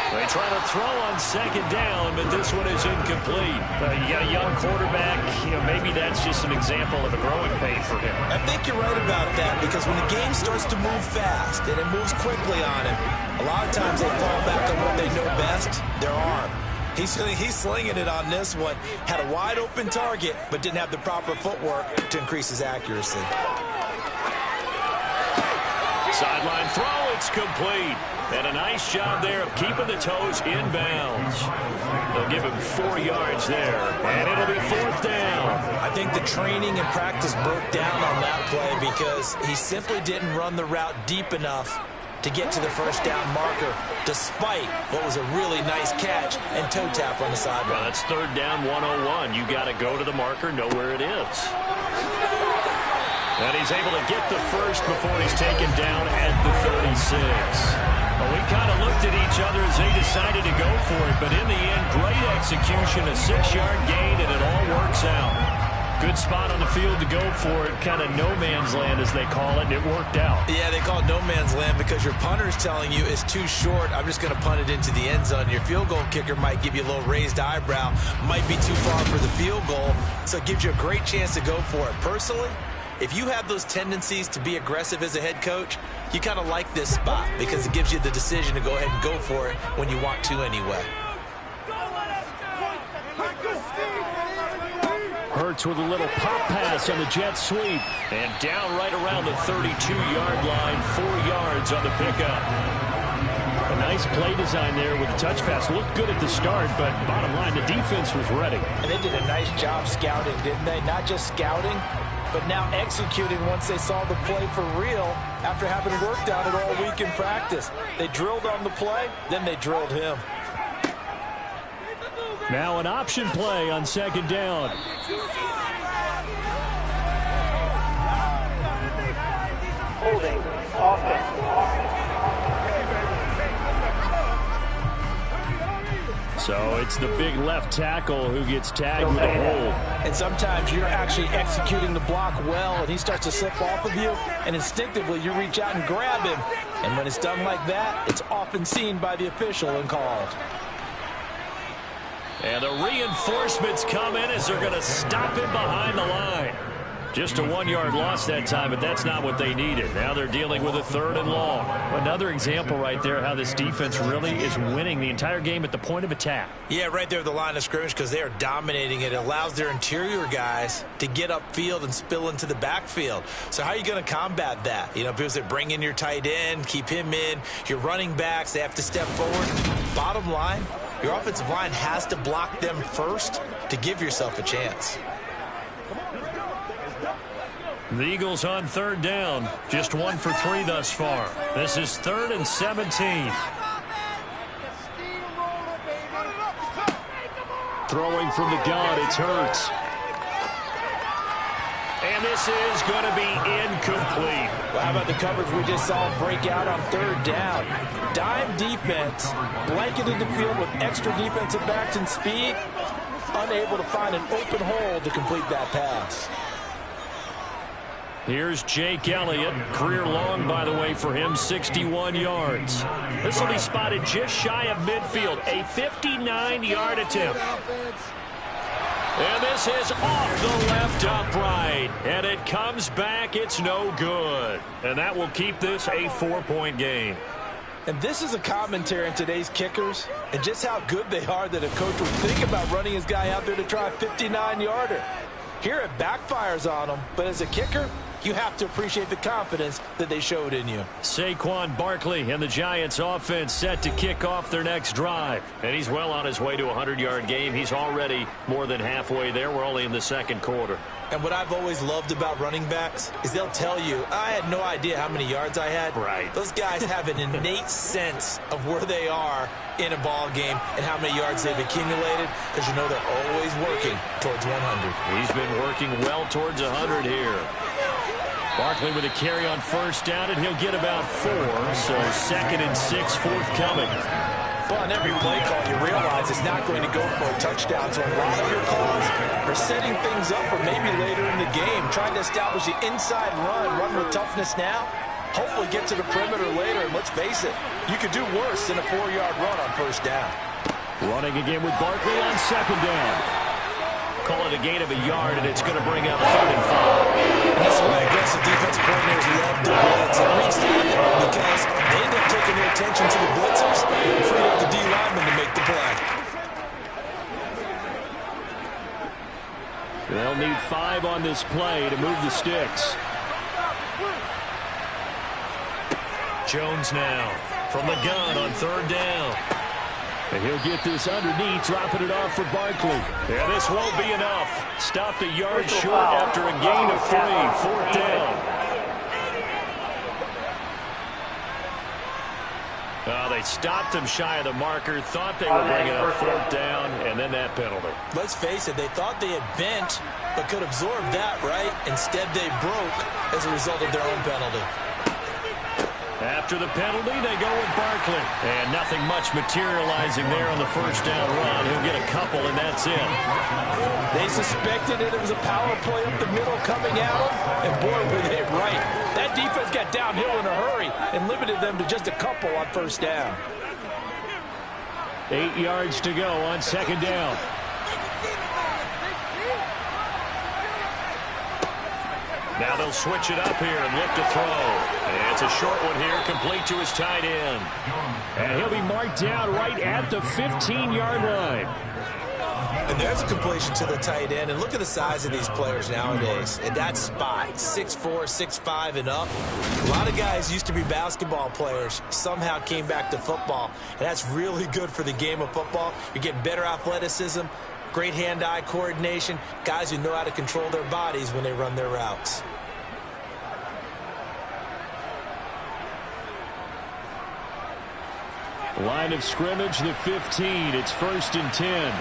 S2: They try to throw on 2nd down, but this one is incomplete. You got a young quarterback. Maybe that's just an example of a growing pain for him.
S3: I think you're right about that, because when the game starts to move fast and it moves quickly on him, a lot of times they fall back on what they know best, their arm. He's slinging it on this one. Had a wide open target, but didn't have the proper footwork to increase his accuracy.
S2: Sideline throw, it's complete. And a nice job there of keeping the toes in bounds. They'll give him 4 yards there, and it'll be 4th down.
S3: I think the training and practice broke down on that play because he simply didn't run the route deep enough to get to the 1st down marker, despite what was a really nice catch and toe tap on the sideline.
S2: Well, that's 3rd down 101. You got to go to the marker, know where it is. And he's able to get the first before he's taken down at the 36. Well, we kind of looked at each other as they decided to go for it, but in the end, great execution, a 6-yard gain, and it all works out. Good spot on the field to go for it, kind of no man's land as they call it, and it worked out.
S3: Yeah, they call it no man's land because your punter's telling you it's too short. I'm just going to punt it into the end zone. Your field goal kicker might give you a little raised eyebrow, might be too far for the field goal, so it gives you a great chance to go for it. Personally, if you have those tendencies to be aggressive as a head coach, you kind of like this spot because it gives you the decision to go ahead and go for it when you want to anyway.
S5: Hurts with a little pop pass on the jet sweep.
S2: And down right around the 32-yard line, 4 yards on the pickup.
S5: A nice play design there with the touch pass. Looked good at the start, but bottom line, the defense was ready.
S3: And they did a nice job scouting, didn't they? Not just scouting, but now executing once they saw the play for real after having worked on it all week in practice. They drilled on the play, then they drilled him.
S5: Now an option play on 2nd down.
S6: Holding offense.
S5: So it's the big left tackle who gets tagged with a hold.
S3: And sometimes you're actually executing the block well, and he starts to slip off of you, and instinctively you reach out and grab him. And when it's done like that, it's often seen by the official and called.
S2: And the reinforcements come in as they're going to stop him behind the line. Just a 1-yard loss that time, but that's not what they needed. Now they're dealing with a 3rd and long.
S5: Another example right there how this defense really is winning the entire game at the point of attack.
S4: Yeah, right there at the line of scrimmage because they are dominating it. It allows their interior guys to get upfield and spill into the backfield. So how are you going to combat that? You know, people say bring in your tight end, keep him in. Your running backs, they have to step forward. Bottom line, your offensive line has to block them first to give yourself a chance.
S2: The Eagles on 3rd down. Just 1 for 3 thus far. This is 3rd and 17.
S5: Throwing from the gun, it's Hurts.
S2: And this is going to be incomplete.
S3: Well, how about the coverage we just saw break out on 3rd down? Dime defense, blanketed the field with extra defensive backs and speed, unable to find an open hole to complete that pass.
S2: Here's Jake Elliott. Career long, by the way, for him, 61 yards. This will be spotted just shy of midfield. A 59-yard attempt. And this is off the left upright. And it comes back. It's no good. And that will keep this a 4-point game.
S3: And this is a commentary on today's kickers and just how good they are that a coach would think about running his guy out there to try a 59-yarder. Here it backfires on him, but as a kicker, you have to appreciate the confidence that they showed in you.
S2: Saquon Barkley and the Giants offense set to kick off their next drive. And he's well on his way to a 100-yard game. He's already more than halfway there. We're only in the 2nd quarter.
S4: And what I've always loved about running backs is they'll tell you, I had no idea how many yards I had.
S2: Right.
S4: Those guys have an innate sense of where they are in a ball game and how many yards they've accumulated because you know they're always working towards 100.
S2: He's been working well towards 100 here. Barkley with a carry on 1st down, and he'll get about 4. So 2nd and 6 forthcoming.
S3: Well, on every play call, you realize it's not going to go for a touchdown. So a lot of your calls are setting things up for maybe later in the game, trying to establish the inside run with toughness now, hopefully get to the perimeter later. And let's face it, you could do worse than a 4-yard run on 1st down.
S5: Running again with Barkley on 2nd down.
S2: Call it a gain of a yard, and it's going to bring up 3rd and 5.
S4: And that's why aggressive defensive coordinators love to blitz and reach tackle because they end up taking their attention to the blitzers and freeing up the D lineman to make the play.
S5: They'll need 5 on this play to move the sticks.
S2: Jones now from the gun on 3rd down.
S5: And he'll get this underneath, dropping it off for Barkley.
S2: Yeah, this won't be enough. Stopped a yard short after a gain of 3. 4th down. They stopped him shy of the marker, thought they were bringing up 4th down, and then that penalty.
S4: Let's face it, they thought they had bent, but could absorb that, right? Instead, they broke as a result of their own penalty.
S2: After the penalty, they go with Barkley. And nothing much materializing there on the 1st down run. He'll get a couple, and that's it.
S3: They suspected it was a power play up the middle coming at them, and boy, were they right. That defense got downhill in a hurry and limited them to just a couple on 1st down.
S5: 8 yards to go on 2nd down.
S2: Now they'll switch it up here and look to throw. And it's a short one here, complete to his tight end.
S5: And he'll be marked down right at the 15-yard line.
S4: And there's a completion to the tight end. And look at the size of these players nowadays. At that spot, 6'4", 6'5", and up. A lot of guys used to be basketball players, somehow came back to football. And that's really good for the game of football. You're getting better athleticism, great hand-eye coordination, guys who know how to control their bodies when they run their routes.
S5: Line of scrimmage, the 15. It's 1st and 10.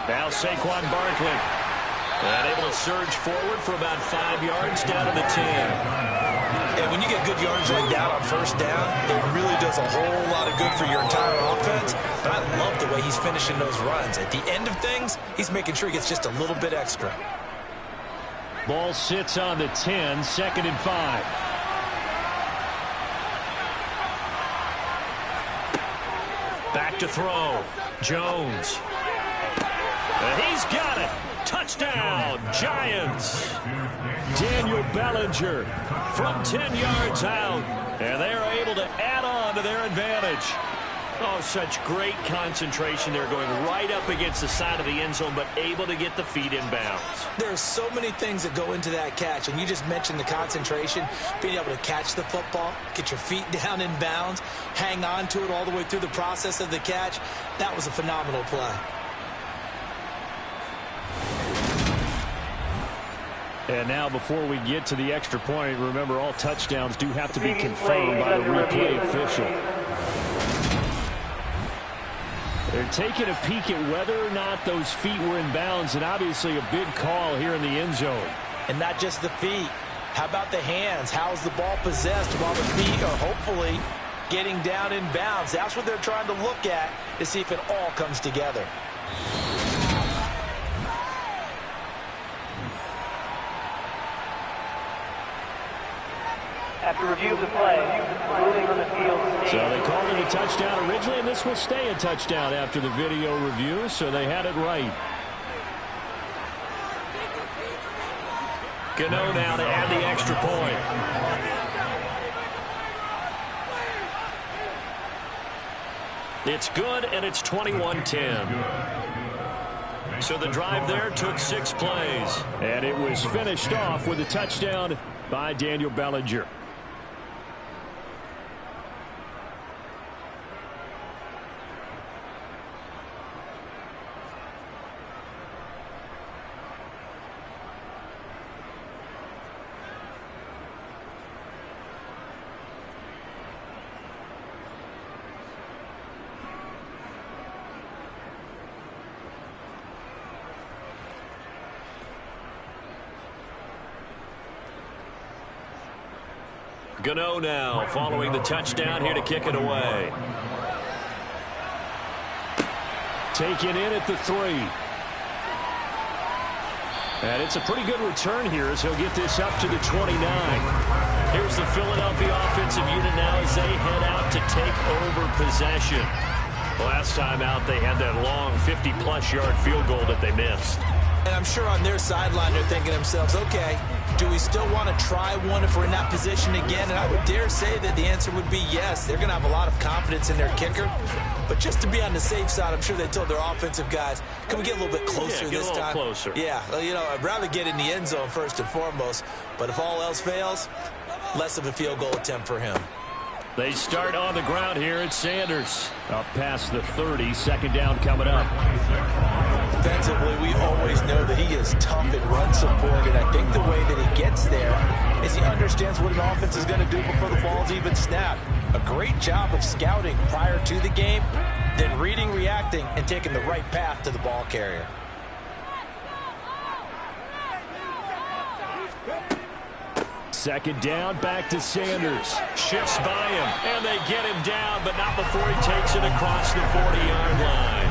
S2: Now Saquon Barkley. And able to surge forward for about 5 yards down to the 10.
S4: And And when you get good yardage like that on first down, it really does a whole lot of good for your entire offense. But I love the way he's finishing those runs. At the end of things, he's making sure he gets just a little bit extra.
S5: Ball sits on the 10, 2nd and 5.
S2: Back to throw. Jones. And he's got it. Touchdown, Giants.
S5: Daniel Bellinger
S2: From 10 yards out. And they are able to add on to their advantage. Oh, such great concentration. They're going right up against the side of the end zone, but able to get the feet in bounds.
S3: There's so many things that go into that catch, and you just mentioned the concentration, being able to catch the football, get your feet down in bounds, hang on to it all the way through the process of the catch. That was a phenomenal play.
S5: And now before we get to the extra point, remember all touchdowns do have to be confirmed by the replay official. They're taking a peek at whether or not those feet were in bounds, and obviously a big call here in the end zone.
S3: And not just the feet. How about the hands? How's the ball possessed while the feet are hopefully getting down in bounds? That's what they're trying to look at to see if it all comes together.
S6: After review of the play, ruling on the field.
S5: So they called it a touchdown originally, and this will stay a touchdown after the video review, so they had it right.
S2: Gano now to add the extra point. It's good, and it's 21-10. So the drive there took 6 plays.
S5: And it was finished off with a touchdown by Daniel Bellinger.
S2: Gano now following the touchdown here to kick it away.
S5: Taken in at the 3. And it's a pretty good return here as he'll get this up to the 29.
S2: Here's the Philadelphia offensive unit now as they head out to take over possession. Last time out, they had that long 50-plus yard field goal that they missed.
S3: And I'm sure on their sideline they're thinking to themselves, okay, do we still want to try one if we're in that position again? And I would dare say that the answer would be yes. They're going to have a lot of confidence in their kicker. But just to be on the safe side, I'm sure they told their offensive guys, can we get a little bit closer this time?
S2: Closer.
S3: Yeah, well, you know, I'd rather get in the end zone first and foremost. But if all else fails, less of a field goal attempt for him.
S5: They start on the ground here at Sanders. Up past the 30, 2nd down coming up.
S3: Defensively, we always know that he is tough in run support, and I think the way that he gets there is he understands what an offense is going to do before the ball's even snapped. A great job of scouting prior to the game, then reading, reacting, and taking the right path to the ball carrier.
S5: Second down, back to Sanders.
S2: Shifts by him, and they get him down, but not before he takes it across the 40-yard line.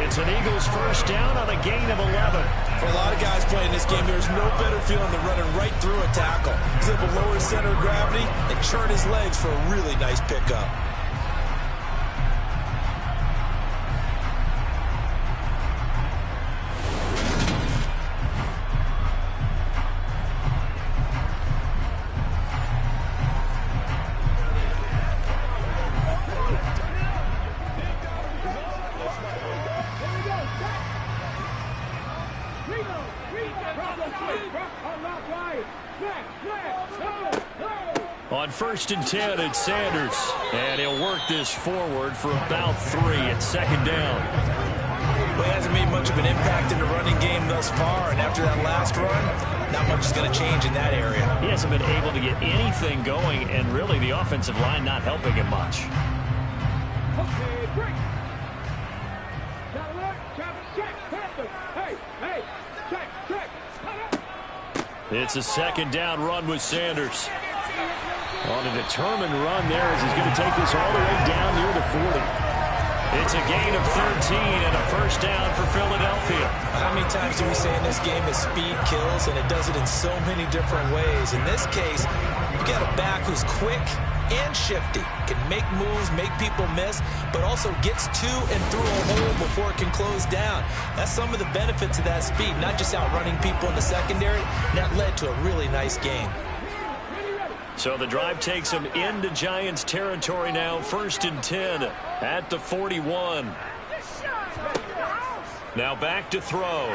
S2: It's an Eagles first down on a gain of 11.
S4: For a lot of guys playing this game, there's no better feeling than running right through a tackle. He's able to lower his center of gravity and churn his legs for a really nice pickup.
S2: On 1st and 10, it's Sanders. And he'll work this forward for about 3 at 2nd down.
S4: Well, he hasn't made much of an impact in the running game thus far, and after that last run, not much is going to change in that area.
S2: He hasn't been able to get anything going, and really the offensive line not helping him much.
S7: Okay, break. Hey, check.
S2: It's a 2nd down run with Sanders.
S5: On a determined run there as he's going to take this all the way down near the 40.
S2: It's a gain of 13 and a first down for Philadelphia.
S3: How many times do we say in this game that speed kills, and it does it in so many different ways? In this case, you got a back who's quick and shifty, can make moves, make people miss, but also gets to and through a hole before it can close down. That's some of the benefits of that speed, not just outrunning people in the secondary. And that led to a really nice game.
S2: So the drive takes them into Giants territory now, 1st and 10 at the 41. Now back to throw.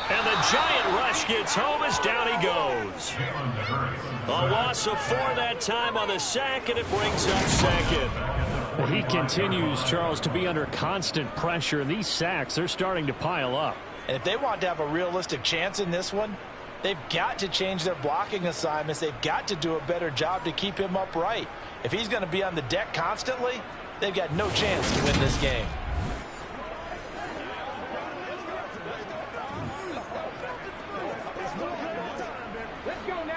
S2: And the Giant rush gets home as down he goes. A loss of 4 that time on the sack, and it brings up 2nd.
S5: Well, he continues, Charles, to be under constant pressure, and these sacks, they're starting to pile up.
S3: And if they want to have a realistic chance in this one, they've got to change their blocking assignments. They've got to do a better job to keep him upright. If he's going to be on the deck constantly, they've got no chance to win this game.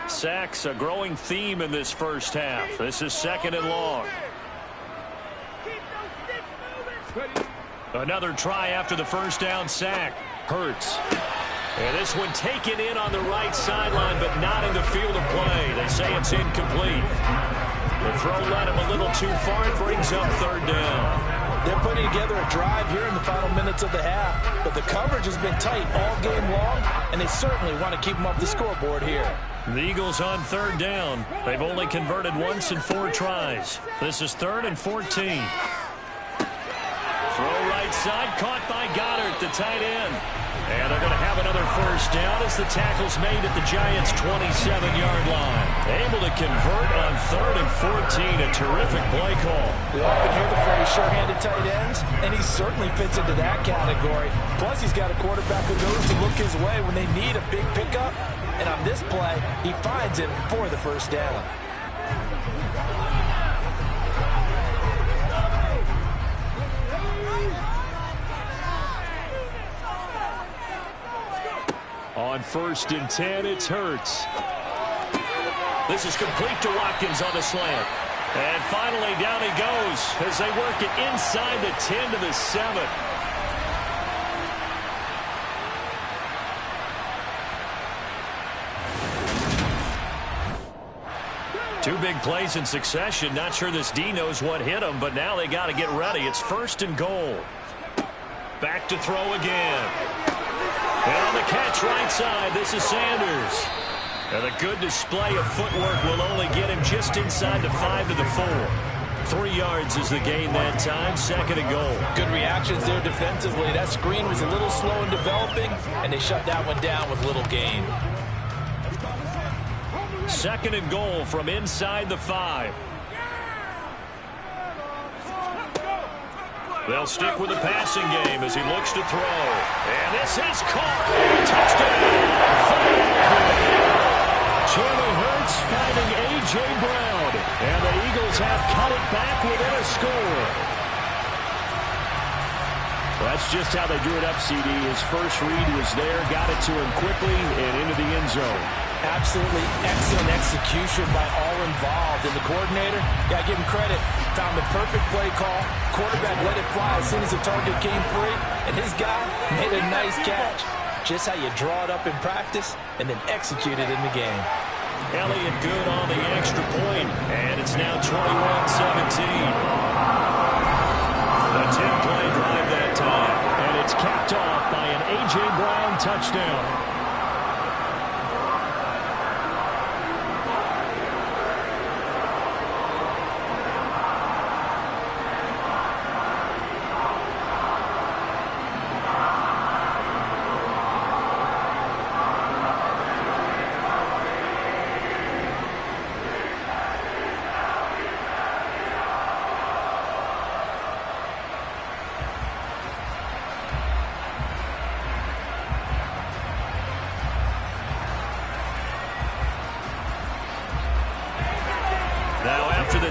S2: Sacks, a growing theme in this first half. This is 2nd and long. Another try after the first down sack. Hurts. And this one taken in on the right sideline, but not in the field of play. They say it's incomplete. The throw led him a little too far. It brings up 3rd down.
S3: They're putting together a drive here in the final minutes of the half, but the coverage has been tight all game long, and they certainly want to keep them off the scoreboard here.
S2: The Eagles on 3rd down. They've only converted once in 4 tries. This is 3rd and 14. Throw right side, caught by Goddard, the tight end. And they're going to have another first down as the tackle's made at the Giants' 27-yard line. Able to convert on 3rd and 14. A terrific play call.
S3: We often hear the phrase sure-handed tight ends, and he certainly fits into that category. Plus, he's got a quarterback who knows to look his way when they need a big pickup. And on this play, he finds it for the first down.
S5: On 1st and 10, it's Hurts.
S2: This is complete to Watkins on the slant. And finally, down he goes as they work it inside the 10 to the 7. Two big plays in succession. Not sure this D knows what hit him, but now they got to get ready. It's 1st and goal. Back to throw again. And on the catch right side, this is Sanders. And a good display of footwork will only get him just inside the 5 to the 4. 3 yards is the gain that time, 2nd and goal.
S3: Good reactions there defensively. That screen was a little slow in developing, and they shut that one down with little gain.
S2: 2nd and goal from inside the 5. They'll stick with the passing game as he looks to throw. And this is caught. Touchdown.
S5: Jalen Hurts finding A.J. Brown. And the Eagles have cut it back within a score. That's just how they drew it up, CD. His first read was there, got it to him quickly and into the end zone.
S3: Absolutely excellent execution by all involved. And the coordinator, got to give him credit, found the perfect play call. Quarterback let it fly as soon as the target came free. And his guy made a nice catch. Just how you draw it up in practice and then execute it in the game.
S2: Elliott good on the extra point. And it's now 21-17. A 10-play drive that time.
S5: And it's capped off by an A.J. Brown touchdown.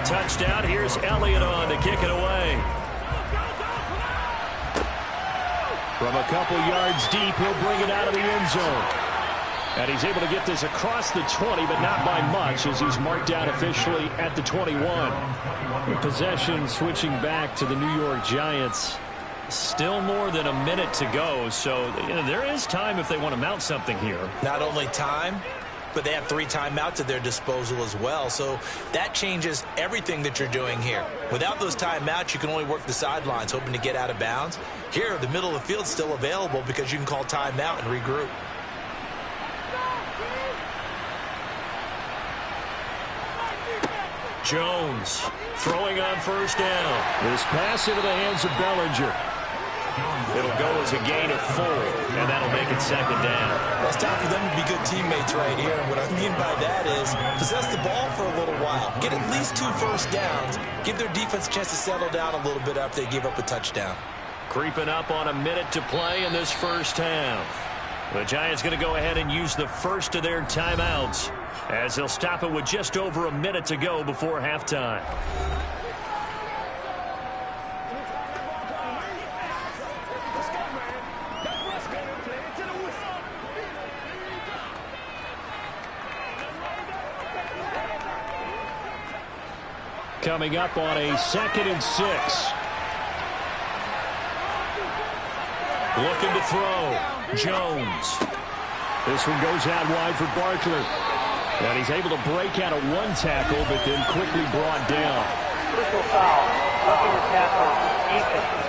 S2: Touchdown. Here's Elliott on to kick it away.
S5: From a couple yards deep, he'll bring it out of the end zone.
S2: And he's able to get this across the 20, but not by much, as he's marked out officially at the 21. Possession switching back to the New York Giants. Still more than a minute to go, so there is time if they want to mount something here.
S3: Not only time, but they have 3 timeouts at their disposal as well, so that changes everything that you're doing here. Without those timeouts, you can only work the sidelines, hoping to get out of bounds. Here, the middle of the field's still available because you can call timeout and regroup.
S2: Jones throwing on first down. This pass into the hands of Bellinger. It'll go as a gain of 4, and that'll make it second down.
S3: Well, it's time for them to be good teammates right here. And what I mean by that is possess the ball for a little while. Get at least 2 first downs. Give their defense a chance to settle down a little bit after they give up a touchdown.
S2: Creeping up on a minute to play in this first half. The Giants going to go ahead and use the first of their timeouts, as they'll stop it with just over a minute to go before halftime. Coming up on a 2nd and 6. Looking to throw. Jones. This one goes out wide for Barkley. And he's able to break out of 1 tackle, but then quickly brought down.
S6: Personal foul. Roughing the tackle. Defense.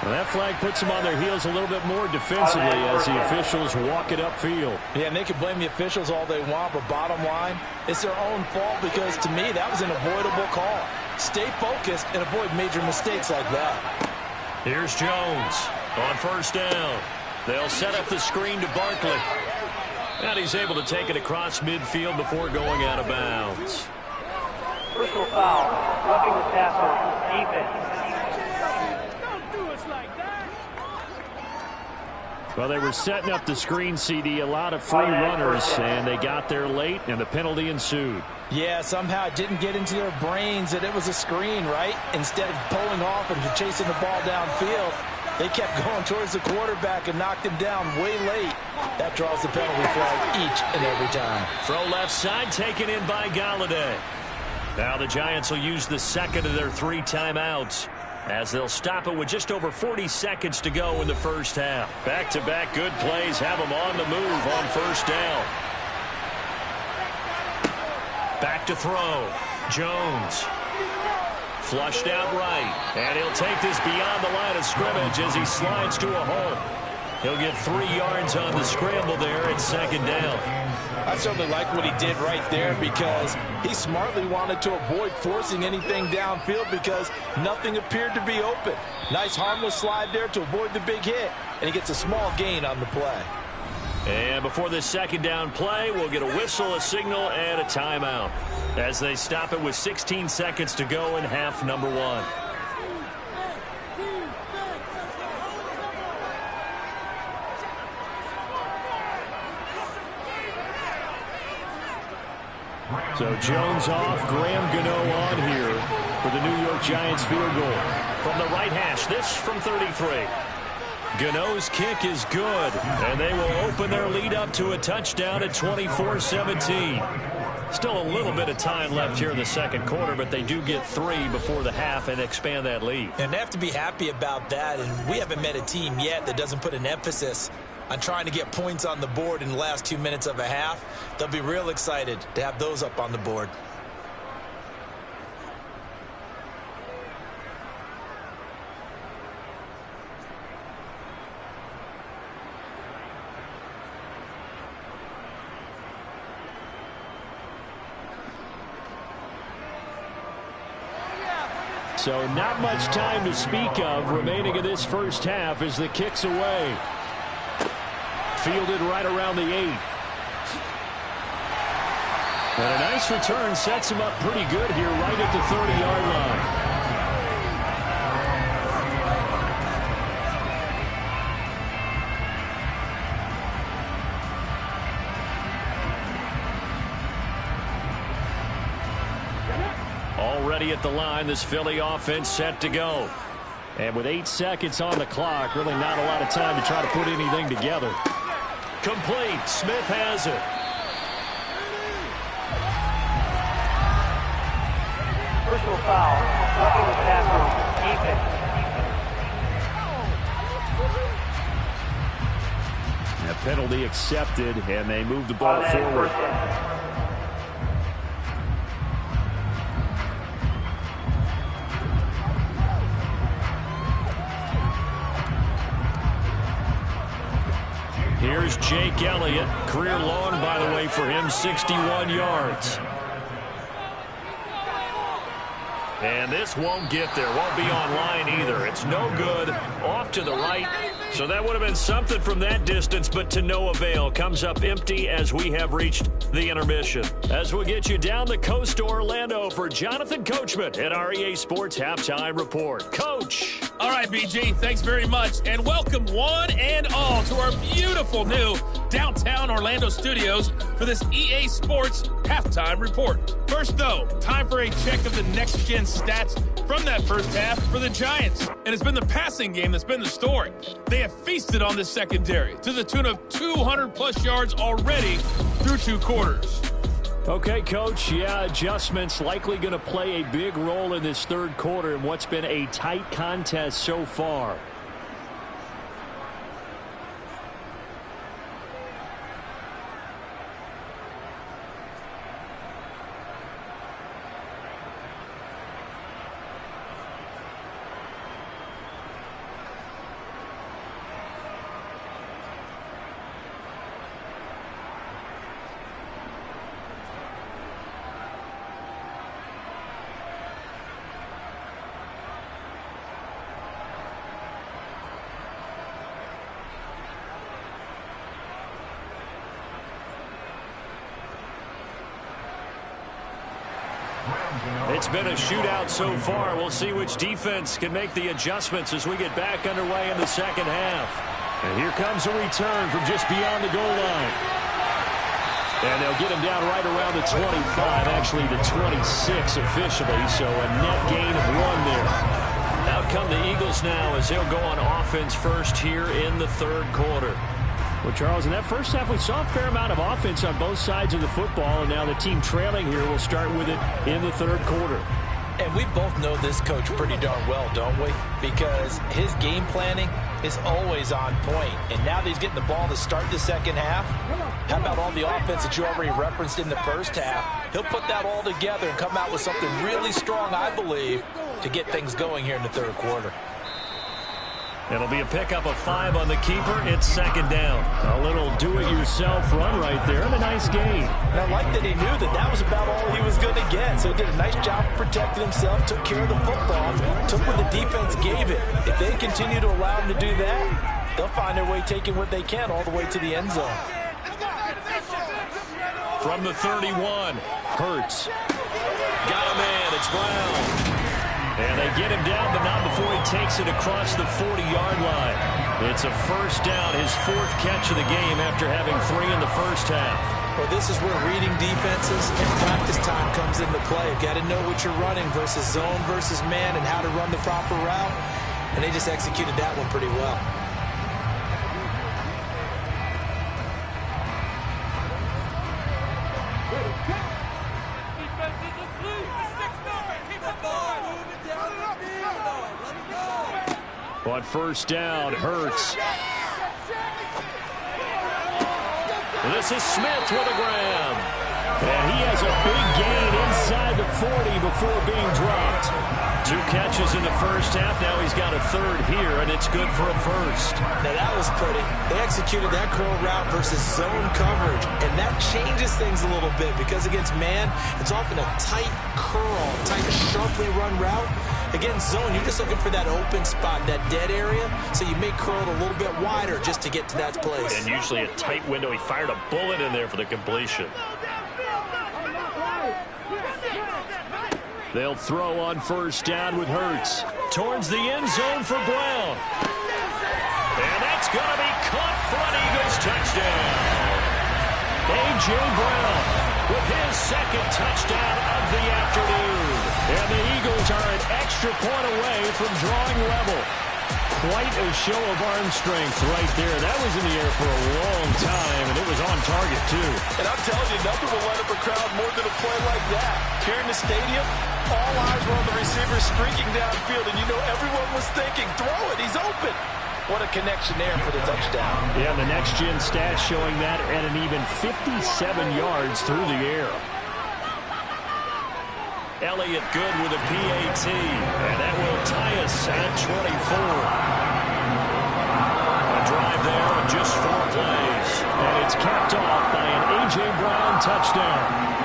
S2: Well, that flag puts them on their heels a little bit more defensively as the officials walk it upfield.
S3: Yeah, and they can blame the officials all they want, but bottom line, it's their own fault because, to me, that was an avoidable call. Stay focused and avoid major mistakes like that.
S2: Here's Jones on first down. They'll set up the screen to Barkley. And he's able to take it across midfield before going out of bounds.
S6: Personal foul. Roughing the tackle. Defense.
S2: Well, they were setting up the screen, CD, a lot of free runners, and they got there late, and the penalty ensued.
S3: Yeah, somehow it didn't get into their brains that it was a screen, right? Instead of pulling off and chasing the ball downfield, they kept going towards the quarterback and knocked him down way late. That draws the penalty flag each and every time.
S2: Throw left side, taken in by Galladay. Now the Giants will use the second of their 3 timeouts, as they'll stop it with just over 40 seconds to go in the first half. Back-to-back good plays have them on the move on first down. Back to throw. Jones. Flushed out right. And he'll take this beyond the line of scrimmage as he slides to a hole. He'll get 3 yards on the scramble there at second down.
S3: I certainly like what he did right there because he smartly wanted to avoid forcing anything downfield because nothing appeared to be open. Nice harmless slide there to avoid the big hit, and he gets a small gain on the play.
S2: And before this second down play, we'll get a whistle, a signal, and a timeout as they stop it with 16 seconds to go in half number 1. So Jones off, Graham Gano on here for the New York Giants field goal. From the right hash, this from 33. Gano's kick is good, and they will open their lead up to a touchdown at 24-17. Still a little bit of time left here in the second quarter, but they do get 3 before the half and expand that lead.
S3: And they have to be happy about that, and we haven't met a team yet that doesn't put an emphasis on trying to get points on the board in the last 2 minutes of a half. They'll be real excited to have those up on the board.
S2: So not much time to speak of remaining in this first half as the kick's away. Fielded right around the 8. And a nice return sets him up pretty good here right at the 30-yard line. Already at the line, this Philly offense set to go.
S5: And with 8 seconds on the clock, really not a lot of time to try to put anything together.
S2: Complete. Smith has it.
S6: Personal foul. Roughing the passer. Defense.
S5: A penalty accepted, and they move the ball forward. Here's Jake Elliott. Career long, by the way, for him, 61 yards.
S2: And this won't get there. Won't be online either. It's no good. Off to the right. So that would have been something from that distance, but to no avail. Comes up empty as we have reached the intermission. As we get you down the coast to Orlando for Jonathan Coachman at our EA Sports Halftime Report. Coach.
S8: All right, BG, thanks very much. And welcome one and all to our beautiful new downtown Orlando studios for this EA Sports Halftime Report. First, though, time for a check of the next-gen stats from that first half for the Giants. And it's been the passing game that's been the story. They have feasted on the secondary to the tune of 200-plus yards already through 2 quarters.
S5: Okay, Coach, adjustments likely going to play a big role in this third quarter in what's been a tight contest so far. It's been a shootout so far. We'll see which defense can make the adjustments as we get back underway in the second half. And here comes a return from just beyond the goal line. And they'll get him down right around the 25, actually the 26 officially, so a net gain of 1 there.
S2: Out come the Eagles now as they'll go on offense first here in the third quarter.
S5: Well, Charles, in that first half, we saw a fair amount of offense on both sides of the football, and now the team trailing here will start with it in the third quarter.
S3: And we both know this coach pretty darn well, don't we? Because his game planning is always on point. And now that he's getting the ball to start the second half, how about all the offense that you already referenced in the first half? He'll put that all together and come out with something really strong, I believe, to get things going here in the third quarter.
S2: It'll be a pickup of 5 on the keeper. It's second down.
S5: A little do-it-yourself run right there and a nice gain.
S3: And I like that he knew that that was about all he was going to get. So he did a nice job protecting himself, took care of the football, took what the defense gave it. If they continue to allow him to do that, they'll find their way taking what they can all the way to the end zone.
S2: From the 31, Hurts. Got a man. It's Brown. And they get him down, but not before he takes it across the 40-yard line. It's a first down, his 4th catch of the game after having 3 in the first half.
S3: Well, this is where reading defenses and practice time comes into play. You've got to know what you're running versus zone versus man and how to run the proper route. And they just executed that one pretty well.
S5: On first down, Hurts.
S2: This is Smith with a grab.
S5: And he has a big gain inside the 40 before being dropped.
S2: 2 catches in the first half. Now he's got a 3rd here, and it's good for a first.
S3: Now that was pretty. They executed that curl route versus zone coverage, and that changes things a little bit because against man, it's often a tight curl, tight, sharply run route. Against zone, you're just looking for that open spot, that dead area, so you may curl it a little bit wider just to get to that place.
S2: And usually a tight window. He fired a bullet in there for the completion.
S5: They'll throw on first down with Hurts.
S2: Towards the end zone for Brown. And that's going to be caught for an Eagles touchdown. A.J. Brown with his second touchdown of the afternoon. And the Eagles are an extra point away from drawing level. Quite a show of arm strength right there. That was in the air for a long time, and it was on target, too.
S3: And I'm telling you, nothing will light up a crowd more than a play like that. Here in the stadium, all eyes were on the receiver streaking downfield, and you know everyone was thinking, throw it, he's open. What a connection there for the touchdown.
S2: Yeah, the next-gen stats showing that at an even 57 yards through the air. Elliott good with a PAT, and that will tie us at 24. A drive there of just 4 plays, and it's capped off by an A.J. Brown touchdown.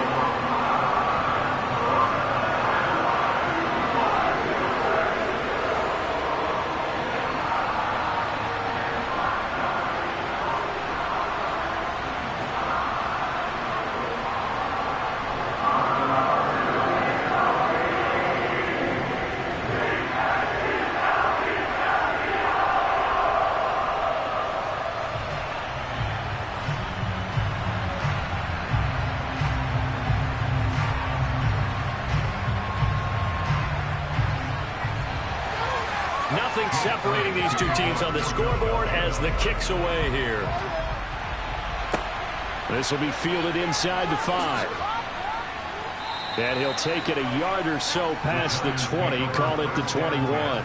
S2: Nothing separating these two teams on the scoreboard as the kick's away here. This will be fielded inside the 5. And he'll take it a yard or so past the 20, call it the 21.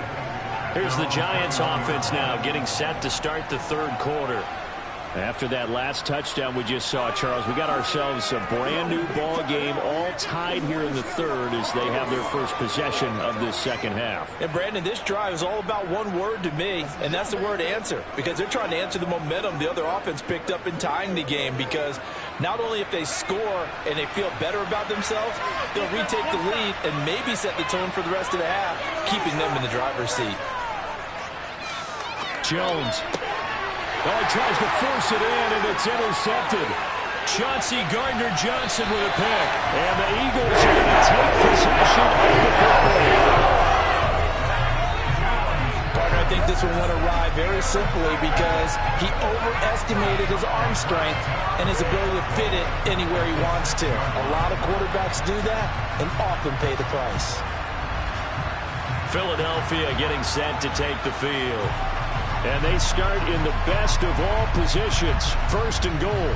S2: Here's the Giants offense now getting set to start the third quarter. After that last touchdown we just saw, Charles, we got ourselves a brand new ball game, all tied here in the third as they have their first possession of this second half.
S3: And Brandon, this drive is all about one word to me, and that's the word answer, because they're trying to answer the momentum the other offense picked up in tying the game, because not only if they score and they feel better about themselves, they'll retake the lead and maybe set the tone for the rest of the half, keeping them in the driver's seat.
S2: Jones. Oh, he tries to force it in, and it's intercepted. Chauncey Gardner-Johnson with a pick. And the Eagles are going to take possession of the football.
S3: Gardner, I think this one went awry very simply because he overestimated his arm strength and his ability to fit it anywhere he wants to. A lot of quarterbacks do that and often pay the price.
S2: Philadelphia getting set to take the field. And they start in the best of all positions, first and goal.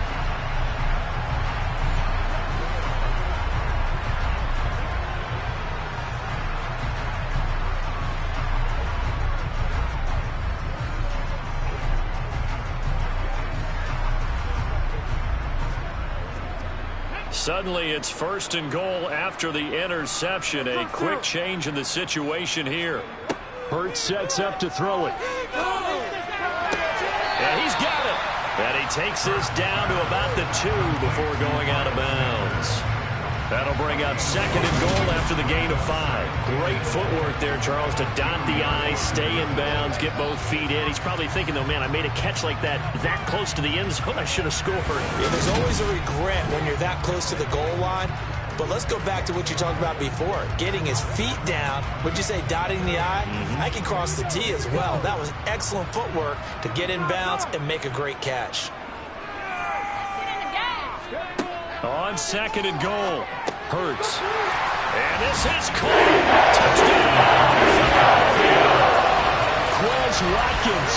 S2: Suddenly it's first and goal after the interception. A quick change in the situation here. Hurts sets up to throw it. And he's got it. And he takes this down to about the 2 before going out of bounds. That'll bring up second and goal after the gain of 5. Great footwork there, Charles, to dot the I, stay in bounds, get both feet in. He's probably thinking, though, man, I made a catch like that close to the end zone. I should have scored.
S3: Yeah, there's always a regret when you're that close to the goal line. But let's go back to what you talked about before. Getting his feet down. Would you say dotting the I? I can cross the T as well. That was excellent footwork to get in bounds and make a great catch.
S2: On second and goal, Hurts. And this is clear. Touchdown. Quez Watkins.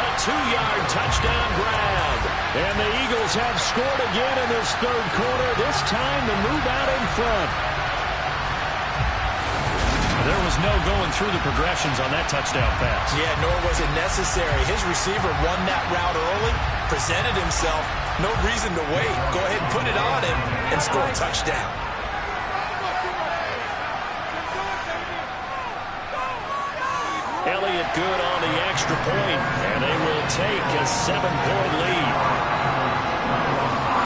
S2: A 2-yard touchdown grab. And the Eagles have scored again in this third quarter. This time to move out in front.
S8: There was no going through the progressions on that touchdown pass.
S3: Yeah, nor was it necessary. His receiver won that route early, presented himself. No reason to wait. Go ahead and put it on him and score a touchdown.
S2: Elliott good on the extra point, and they will take a 7-point lead.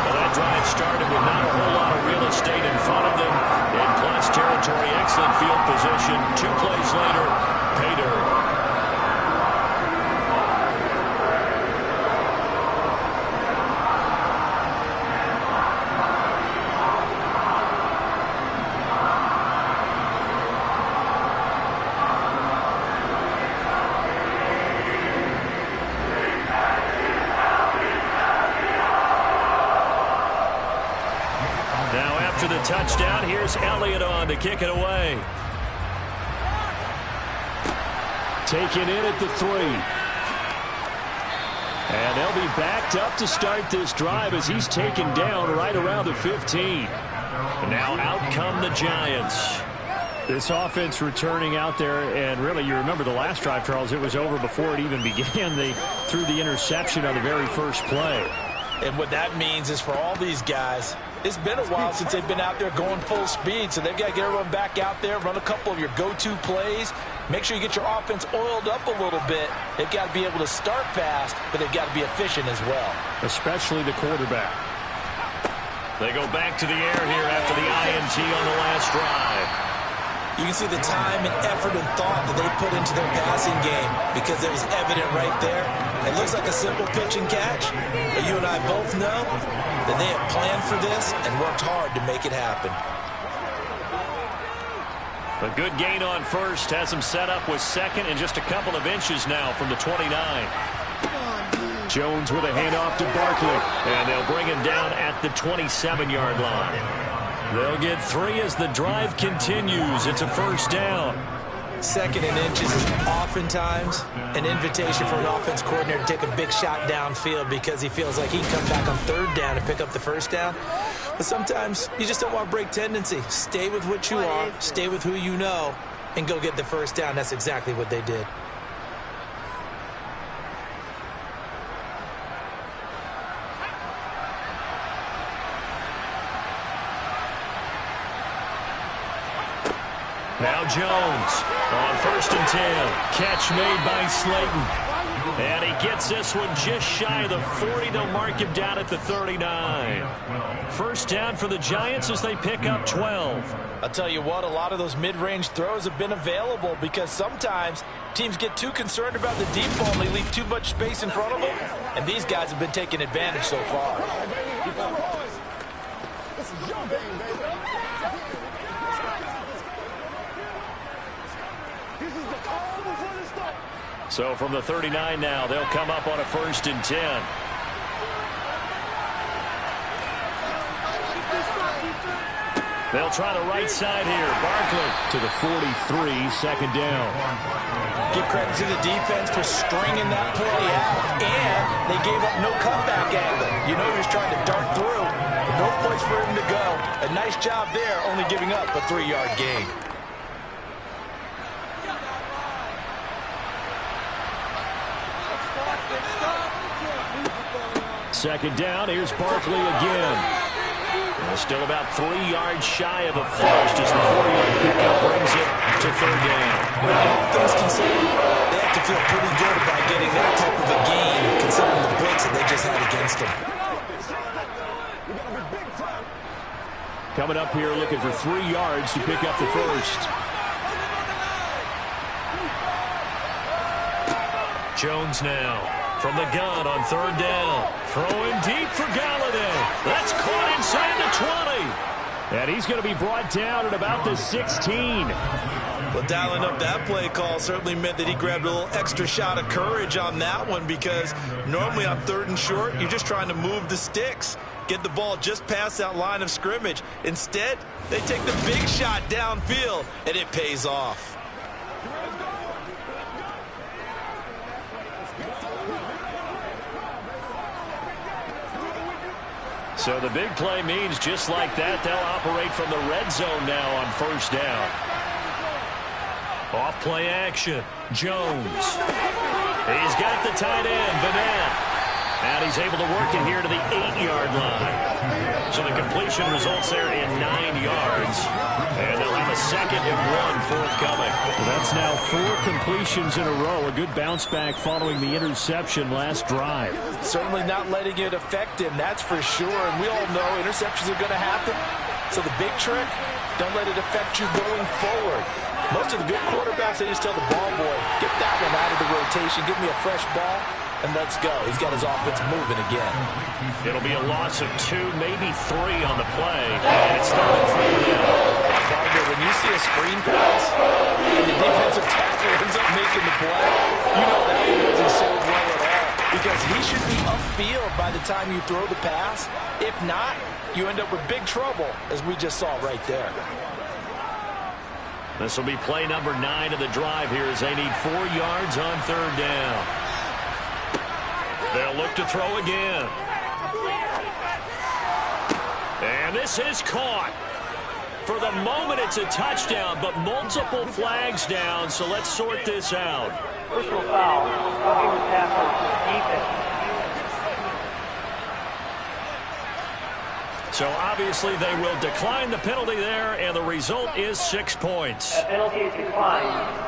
S2: Well, that drive started with not a whole lot of real estate in front of them. In plus territory, excellent field position. 2 plays later, pay dirt. After the touchdown, here's Elliott on to kick it away. Taken in at the 3. And they'll be backed up to start this drive as he's taken down right around the 15. And now out come the Giants. This offense returning out there, and really you remember the last drive, Charles, it was over before it even began. They threw the interception on the very first play.
S3: And what that means is for all these guys, it's been a while since they've been out there going full speed, so they've got to get everyone back out there, run a couple of your go-to plays, make sure you get your offense oiled up a little bit. They've got to be able to start fast, but they've got to be efficient as well.
S2: Especially the quarterback. They go back to the air here after the INT on the last drive.
S3: You can see the time and effort and thought that they put into their passing game because it was evident right there. It looks like a simple pitch and catch, but you and I both know that they have planned for this and worked hard to make it happen.
S2: A good gain on first has him set up with second and just a couple of inches now from the 29. Jones with a handoff to Barkley, and they'll bring him down at the 27-yard line. They'll get 3 as the drive continues. It's a first down.
S3: Second and inches is oftentimes an invitation for an offense coordinator to take a big shot downfield because he feels like he can come back on third down and pick up the first down. But sometimes you just don't want to break tendency. Stay with what you are, stay with who you know, and go get the first down. That's exactly what they did.
S2: Now Jones on 1st and 10. Catch made by Slayton. And he gets this one just shy of the 40. They'll mark him down at the 39. First down for the Giants as they pick up 12.
S3: I'll tell you what, a lot of those mid-range throws have been available because sometimes teams get too concerned about the deep ball and they leave too much space in front of them. And these guys have been taking advantage so far.
S7: This is your game, baby.
S2: So from the 39 now, they'll come up on a 1st and 10. They'll try the right side here. Barkley to the 43, second down.
S3: Give credit to the defense for stringing that play out, and they gave up no cutback angle. You know he was trying to dart through. No place for him to go. A nice job there, only giving up a 3-yard gain.
S2: Second down, here's Barkley again. Still about 3 yards shy of a first as the 4-yard pickup brings it to third down.
S3: All things considered, they have to feel pretty good about getting that type of a gain, considering the blitz that they just had against them.
S2: Coming up here looking for 3 yards to pick up the first. Jones now from the gun on third down. Throwing deep for Galladay. That's caught inside the 20. And he's going to be brought down at about the 16.
S4: Well, dialing up that play call certainly meant that he grabbed a little extra shot of courage on that one because normally on 3rd and short, you're just trying to move the sticks, get the ball just past that line of scrimmage. Instead, they take the big shot downfield, and it pays off.
S2: So the big play means just like that, they'll operate from the red zone now on 1st down. Off play action. Jones. He's got the tight end, Vanette. And he's able to work it here to the 8-yard line. So the completion results there in 9 yards. And they'll have a 2nd and 1 forthcoming. Well, that's now 4 completions in a row. A good bounce back following the interception last drive.
S3: Certainly not letting it affect him, that's for sure. And we all know interceptions are going to happen. So the big trick, don't let it affect you going forward. Most of the good quarterbacks, they just tell the ball boy, get that one out of the rotation, give me a fresh ball, and let's go. He's got his offense moving again.
S2: It'll be a loss of 2, maybe 3 on the play. And it's 3rd and 4 now.
S3: Partner, when you see a screen pass and the defensive tackle ends up making the play, you know that one wasn't sold well at all. because he should be upfield by the time you throw the pass. If not, you end up with big trouble, as we just saw right there.
S2: This will be play number 9 of the drive here as they need 4 yards on 3rd down. They'll look to throw again. And this is caught. For the moment, it's a touchdown, but multiple flags down, so let's sort this out.
S6: Personal foul, roughing the passer, defense.
S2: So obviously they will decline the penalty there, and the result is 6 points.
S6: That penalty is declined.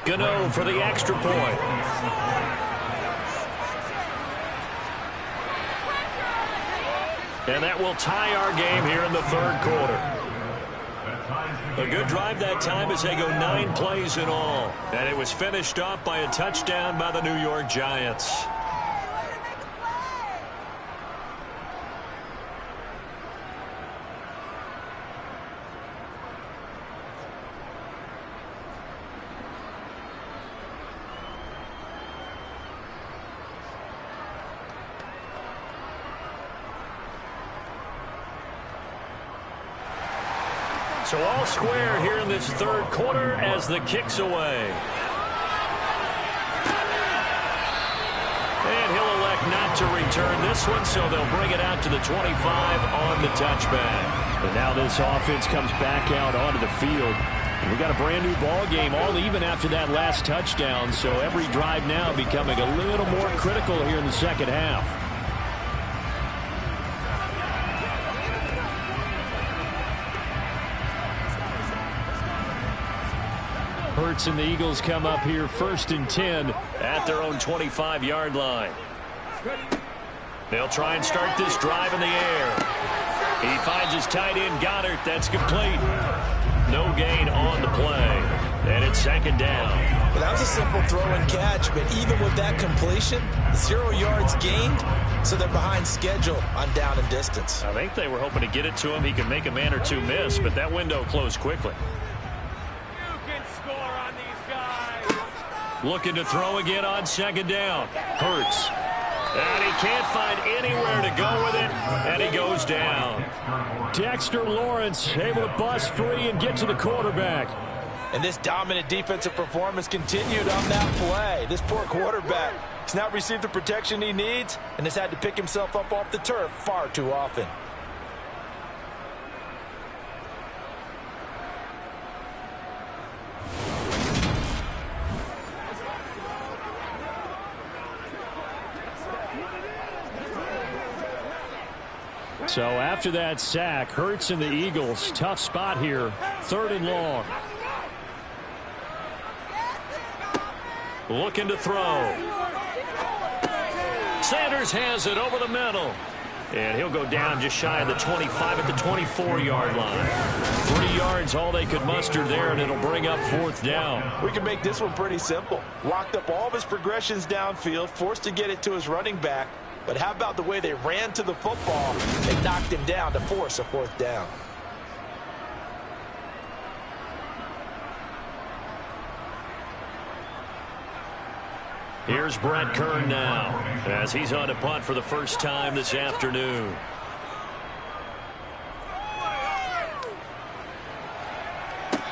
S2: Gano for the extra point. And that will tie our game here in the 3rd quarter. A good drive that time as they go 9 plays in all. And it was finished off by a touchdown by the New York Giants. So all square here in this 3rd quarter as the kick's away. And he'll elect not to return this one, so they'll bring it out to the 25 on the touchback. And now this offense comes back out onto the field. And we got a brand new ball game, all even after that last touchdown, so every drive now becoming a little more critical here in the 2nd half. Hurts and the Eagles come up here 1st and 10 at their own 25-yard line. They'll try and start this drive in the air. He finds his tight end, Goddard. That's complete. No gain on the play. And it's 2nd down.
S3: Well, that was a simple throw and catch, but even with that completion, 0 yards gained, so they're behind schedule on down and distance.
S2: I think they were hoping to get it to him. He could make a man or two miss, but that window closed quickly. Looking to throw again on 2nd down. Hurts. And he can't find anywhere to go with it, and he goes down. Dexter Lawrence able to bust free and get to the quarterback.
S3: And this dominant defensive performance continued on that play. This poor quarterback has not received the protection he needs and has had to pick himself up off the turf far too often.
S2: So after that sack, Hurts and the Eagles, tough spot here, 3rd and long. Looking to throw. Sanders has it over the middle. And he'll go down just shy of the 25 at the 24-yard line. 3 yards, all they could muster there, and it'll bring up 4th down.
S3: We can make this one pretty simple. Locked up all of his progressions downfield, forced to get it to his running back. But how about the way they ran to the football and knocked him down to force a 4th down?
S2: Here's Brett Kern now as he's on a punt for the first time this afternoon.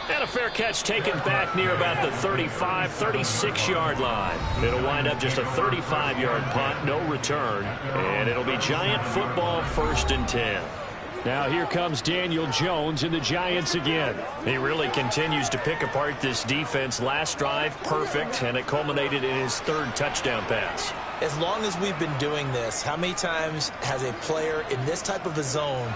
S2: And a fair catch taken back near about the 35, 36-yard line. It'll wind up just a 35-yard punt, no return. And it'll be Giant football 1st and 10. Now here comes Daniel Jones and the Giants again. He really continues to pick apart this defense. Last drive, perfect, and it culminated in his 3rd touchdown pass.
S3: As long as we've been doing this, how many times has a player in this type of a zone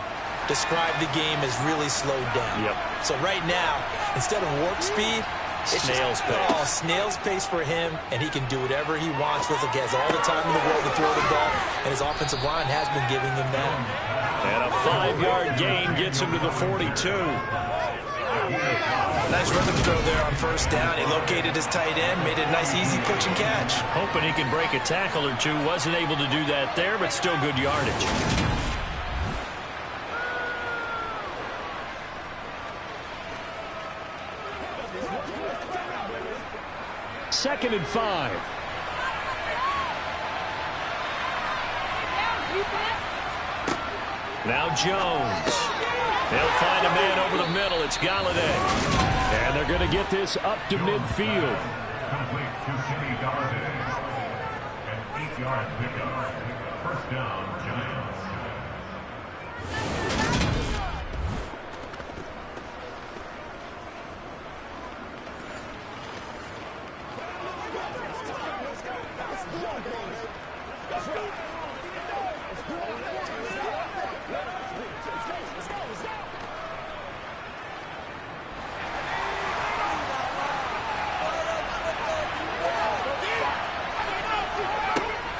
S3: described the game as really slowed down?
S2: Yep.
S3: So right now, instead of warp speed, it's
S2: snail's pace.
S3: Oh, snail's pace for him, and he can do whatever he wants with it. He has all the time in the world to throw the ball, and his offensive line has been giving him that.
S2: And a 5-yard gain gets him to the 42.
S4: Nice rhythm throw there on first down. He located his tight end, made it a nice, easy pitch and catch.
S2: Hoping he can break a tackle or two. Wasn't able to do that there, but still good yardage. Second and 5. Now Jones. They'll find a man over the middle. It's Galladay. And they're going to get this up to midfield.
S9: Complete to Kenny Galladay. An 8-yard pickup. First down, Giants.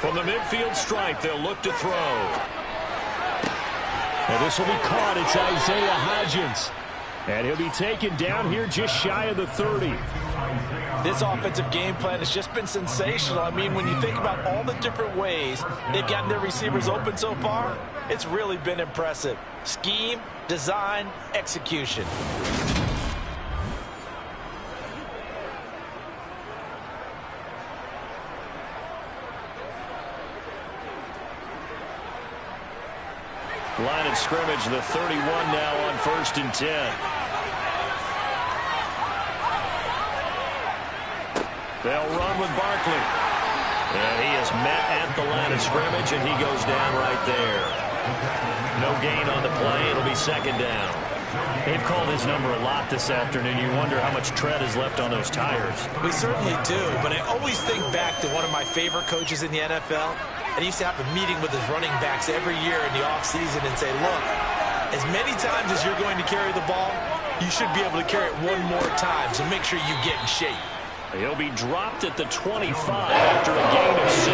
S2: From the midfield stripe, they'll look to throw. And this will be caught. It's Isaiah Hodgins. And he'll be taken down here just shy of the 30.
S3: This offensive game plan has just been sensational. I mean, when you think about all the different ways they've gotten their receivers open so far, it's really been impressive. Scheme, design, execution.
S2: Line of scrimmage, the 31 now on 1st and 10. They'll run with Barkley. And he is met at the line of scrimmage, and he goes down right there. No gain on the play. It'll be second down. They've called his number a lot this afternoon. You wonder how much tread is left on those tires.
S4: We certainly do, but I always think back to one of my favorite coaches in the NFL. And he used to have a meeting with his running backs every year in the offseason and say, look, as many times as you're going to carry the ball, you should be able to carry it one more time, so make sure you get in shape.
S2: He'll be dropped at the 25 after a gain of 6.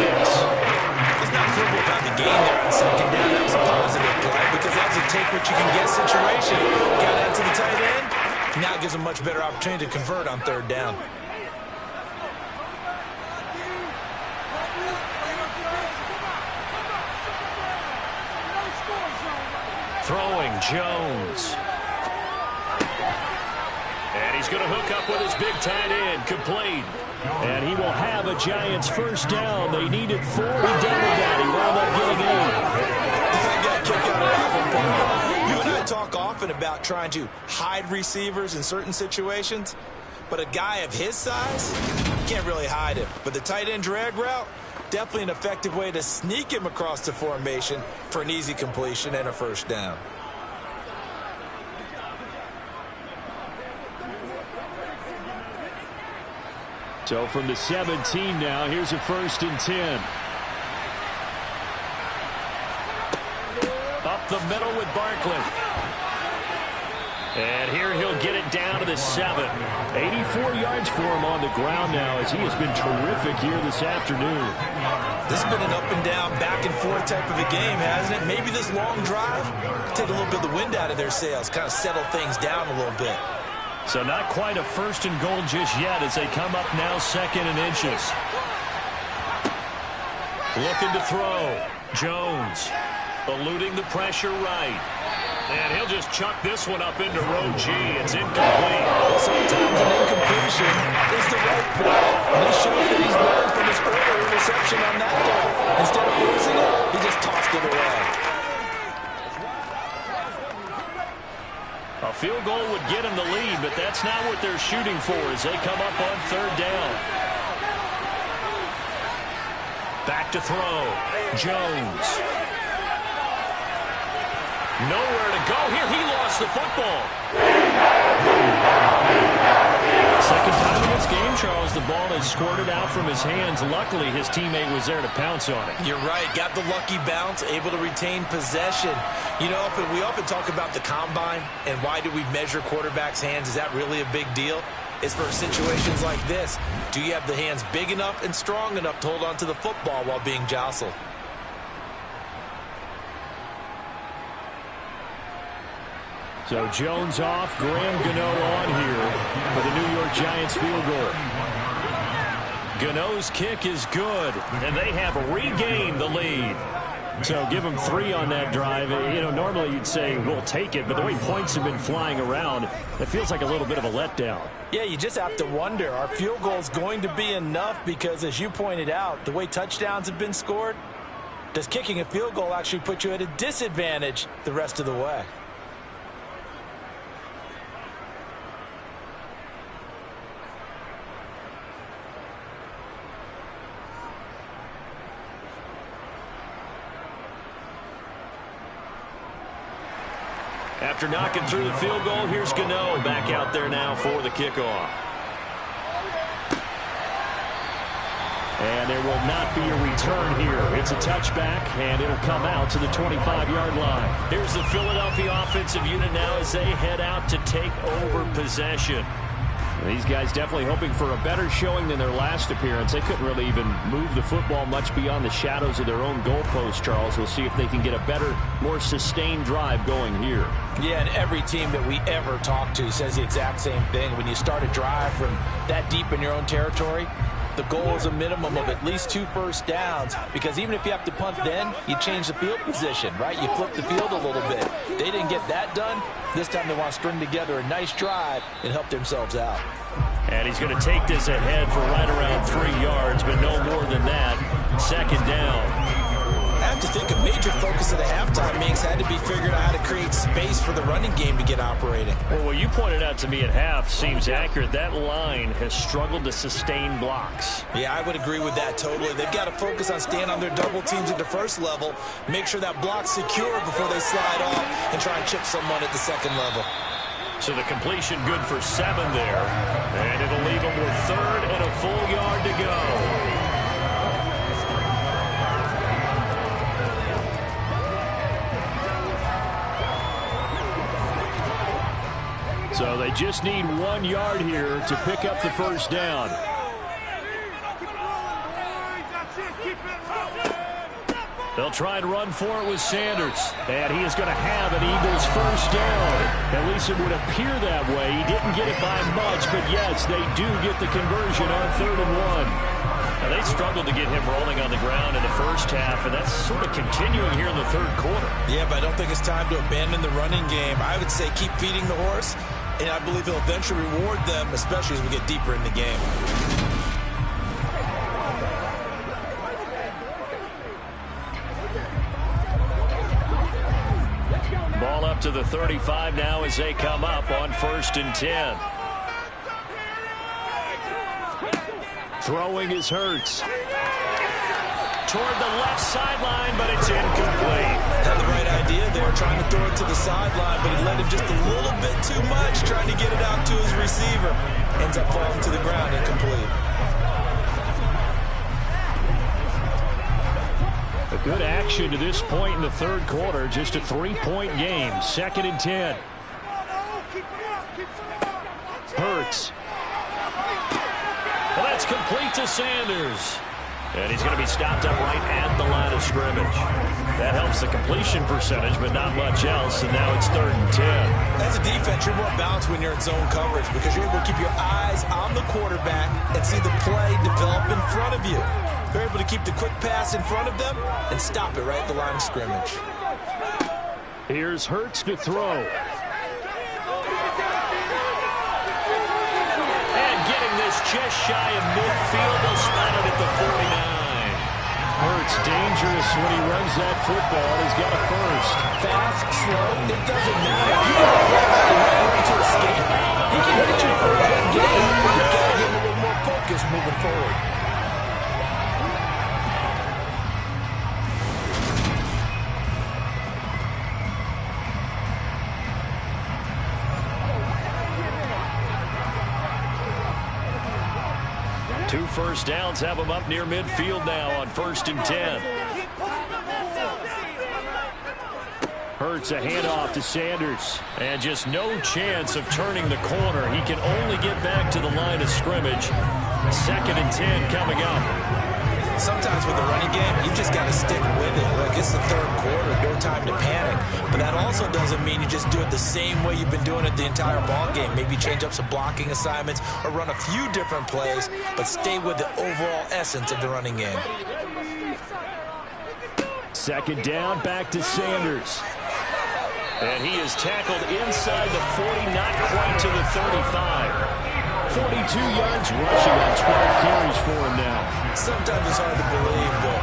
S4: It's not critical about the gain there on second down. That was a positive play because that was a take-what-you-can-get situation. Got out to the tight end. Now it gives him a much better opportunity to convert on third down.
S2: Throwing Jones. And he's going to hook up with his big tight end, complete. And he will have a Giants first down. They needed 4. He doubled that. He wound up getting 8.
S4: I got a kick out of that one, Paul. You and I talk often about trying to hide receivers in certain situations, but a guy of his size, can't really hide him. But the tight end drag route, definitely an effective way to sneak him across the formation for an easy completion and a first down.
S2: So from the 17 now, here's a 1st and 10. Up the middle with Barkley. And here he'll get it down to the 7. 84 yards for him on the ground now as he has been terrific here this afternoon.
S4: This has been an up and down, back and forth type of a game, hasn't it? Maybe this long drive take a little bit of the wind out of their sails, kind of settle things down a little bit.
S2: So not quite a 1st and goal just yet as they come up now 2nd and inches. Looking to throw. Jones eluding the pressure right. And he'll just chuck this one up into row G. It's incomplete.
S4: Sometimes an incompletion is the right play. And he shows that he's learned from his earlier reception on that play. Instead of losing it, he just tossed it away.
S2: A field goal would get him the lead, but that's not what they're shooting for as they come up on 3rd down. Back to throw. Jones. Nowhere to go here. He lost the football. Second time in this game, Charles, the ball has squirted out from his hands. Luckily, his teammate was there to pounce on it.
S4: You're right. Got the lucky bounce, able to retain possession. You know, we often talk about the combine and why do we measure quarterbacks' hands. Is that really a big deal? It's for situations like this. Do you have the hands big enough and strong enough to hold on to the football while being jostled?
S2: So Jones off, Graham Gano on here for the New York Giants field goal. Gano's kick is good, and they have regained the lead. So give them 3 on that drive. You know, normally you'd say we'll take it, but the way points have been flying around, it feels like a little bit of a letdown.
S3: Yeah, you just have to wonder, are field goals going to be enough? Because as you pointed out, the way touchdowns have been scored, does kicking a field goal actually put you at a disadvantage the rest of the way?
S2: After knocking through the field goal, here's Gano back out there now for the kickoff. And there will not be a return here. It's a touchback, and it'll come out to the 25-yard line. Here's the Philadelphia offensive unit now as they head out to take over possession. These guys definitely hoping for a better showing than their last appearance. They couldn't really even move the football much beyond the shadows of their own goalpost, Charles. We'll see if they can get a better, more sustained drive going here.
S3: Yeah, and every team that we ever talk to says the exact same thing. When you start a drive from that deep in your own territory, the goal is a minimum of at least 2 first downs, because even if you have to punt then, you change the field position, right? You flip the field a little bit. They didn't get that done. This time they want to string together a nice drive and help themselves out.
S2: And he's going to take this ahead for right around 3 yards, but no more than that. Second down.
S4: I have to think a major focus of the halftime mix had to be figuring out how to create space for the running game to get operating.
S2: Well, what you pointed out to me at half seems accurate. That line has struggled to sustain blocks.
S4: Yeah, I would agree with that totally. They've got to focus on staying on their double teams at the first level, make sure that block's secure before they slide off and try and chip someone at the second level.
S2: So the completion good for 7 there. And it'll leave them with 3rd and a full yard to go. So they just need 1 yard here to pick up the first down. They'll try and run for it with Sanders. And he is going to have an Eagles first down. At least it would appear that way. He didn't get it by much, but yes, they do get the conversion on 3rd and 1. Now, they struggled to get him rolling on the ground in the first half, and that's sort of continuing here in the 3rd quarter.
S4: Yeah, but I don't think it's time to abandon the running game. I would say keep feeding the horse, and I believe he'll eventually reward them, especially as we get deeper in the game.
S2: Ball up to the 35 now as they come up on 1st and 10. Throwing is Hurts. Toward the left sideline, but it's incomplete.
S4: Had the right idea there, trying to throw it to the sideline, but he let him just a little bit too much, trying to get it out to his receiver. Ends up falling to the ground, incomplete.
S2: A good action to this point in the 3rd quarter. Just a 3-point game. 2nd and 10. Hurts. Well, that's complete to Sanders. And he's going to be stopped up right at the line of scrimmage. That helps the completion percentage, but not much else. And now it's 3rd and 10.
S4: As a defense, you're more balanced when you're in zone coverage because you're able to keep your eyes on the quarterback and see the play develop in front of you. They're able to keep the quick pass in front of them and stop it right at the line of scrimmage.
S2: Here's Hurts to throw. And getting this just shy of midfield. They'll spot it at the 49. Hurts dangerous when he runs that football. He's got a first.
S3: Fast, slow, it doesn't matter. You got a quarterback and ready to escape. He can hit you for a good game. You've got to give him a little more focus moving forward.
S2: Two first downs have them up near midfield now on 1st and 10. Hurts a handoff to Sanders. And just no chance of turning the corner. He can only get back to the line of scrimmage. 2nd and 10 coming up.
S4: Sometimes sometimes with the running game, you just got to stick with it. Look, it's the third quarter, no time to panic. But that also doesn't mean you just do it the same way you've been doing it the entire ball game. Maybe change up some blocking assignments or run a few different plays, but stay with the overall essence of the running game.
S5: Second down, back to Sanders. And he is tackled inside the 40, not quite to the 35. 42 yards rushing on 12 carries for him now.
S4: Sometimes it's hard to believe, but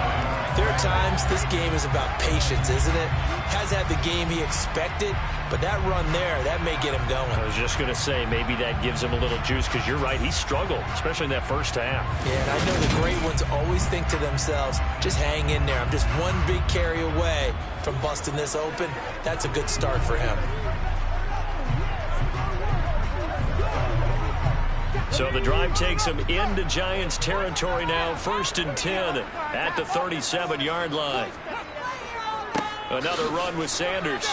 S4: there are times this game is about patience, isn't it? Has had the game he expected, but that run there, that may get him going.
S2: I was just going to say, maybe that gives him a little juice, because you're right, he struggled, especially in that first half.
S4: Yeah, and I know the great ones always think to themselves, just hang in there. I'm just one big carry away from busting this open. That's a good start for him.
S2: So the drive takes him into Giants territory now. 1st and 10 at the 37-yard line. Another run with Sanders.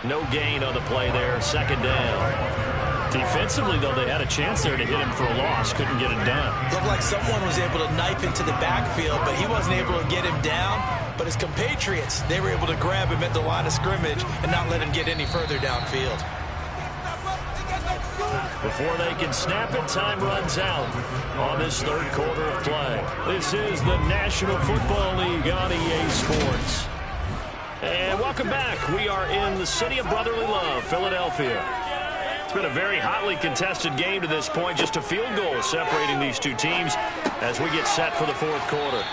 S2: No gain on the play there. Second down. Defensively, though, they had a chance there to hit him for a loss. Couldn't get it done.
S4: Looked like someone was able to knife into the backfield, but he wasn't able to get him down. But his compatriots, they were able to grab him at the line of scrimmage and not let him get any further downfield.
S2: Before they can snap it, time runs out on this third quarter of play. This is the National Football League on EA Sports. And welcome back. We are in the city of brotherly love, Philadelphia. It's been a very hotly contested game to this point. Just a field goal separating these two teams as we get set for the fourth quarter.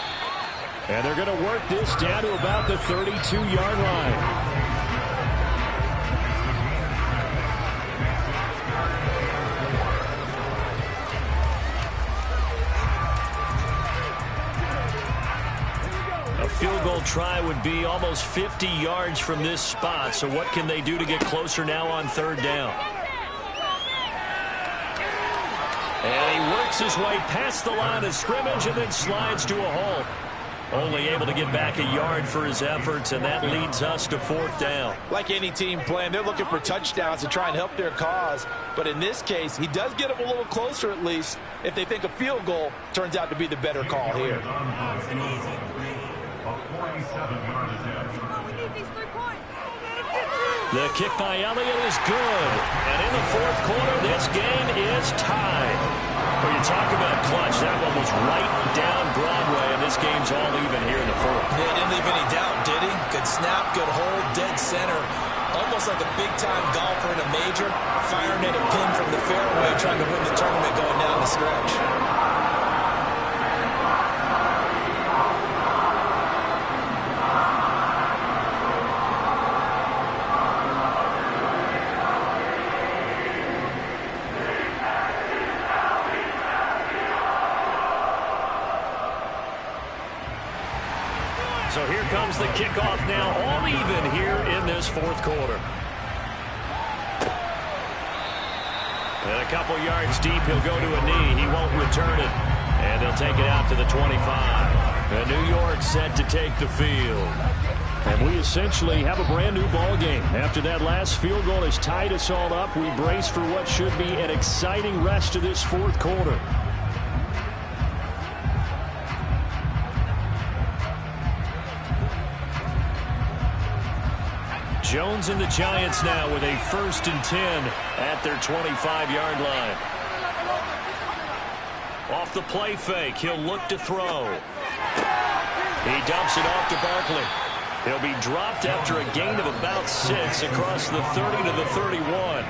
S5: And they're going to work this down to about the 32-yard line.
S2: Field goal try would be almost 50 yards from this spot. So what can they do to get closer now on third down? And he works his way past the line of scrimmage and then slides to a halt. Only able to get back a yard for his efforts, and that leads us to fourth down.
S3: Like any team playing, they're looking for touchdowns to try and help their cause. But in this case, he does get them a little closer at least if they think a field goal turns out to be the better call here.
S2: The kick by Elliott is good. And in the fourth quarter, this game is tied. When you talk about clutch, that one was right down Broadway, and this game's all even here in the fourth.
S4: Yeah, didn't leave any doubt, did he? Good snap, good hold, dead center. Almost like a big-time golfer in a major, firing at a pin from the fairway, trying to win the tournament going down the stretch.
S2: So here comes the kickoff now, all even here in this fourth quarter. And a couple yards deep, he'll go to a knee. He won't return it. And they'll take it out to the 25. And New York set to take the field.
S5: And we essentially have a brand new ball game. After that last field goal has tied us all up, we brace for what should be an exciting rest of this fourth quarter.
S2: Jones and the Giants now with a 1st and 10 at their 25-yard line. Off the play fake, he'll look to throw. He dumps it off to Barkley. He'll be dropped after a gain of about 6 across the 30 to the 31.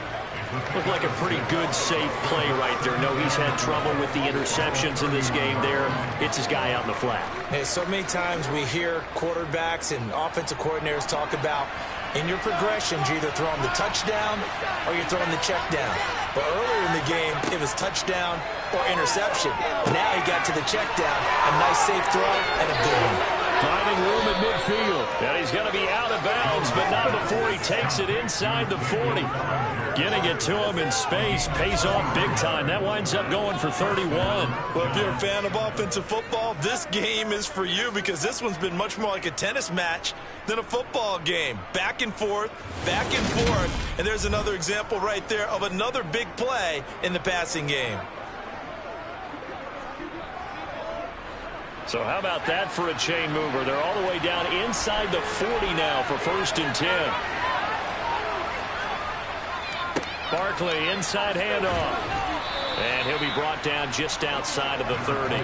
S2: Looked like a pretty good, safe play right there. No, he's had trouble with the interceptions in this game there. It's his guy out in the flat.
S4: Hey, so many times we hear quarterbacks and offensive coordinators talk about in your progressions, you're either throwing the touchdown or you're throwing the check down. But earlier in the game, it was touchdown or interception. Now he got to the check down, a nice safe throw and a good one.
S2: Finding room at midfield. And he's going to be out of bounds, but not before he takes it inside the 40. Getting it to him in space pays off big time. That winds up going for 31.
S4: Well, if you're a fan of offensive football, this game is for you because this one's been much more like a tennis match than a football game. Back and forth, and there's another example right there of another big play in the passing game.
S2: So how about that for a chain mover? They're all the way down inside the 40 now for 1st and 10. Barkley, inside handoff. And he'll be brought down just outside of the 30.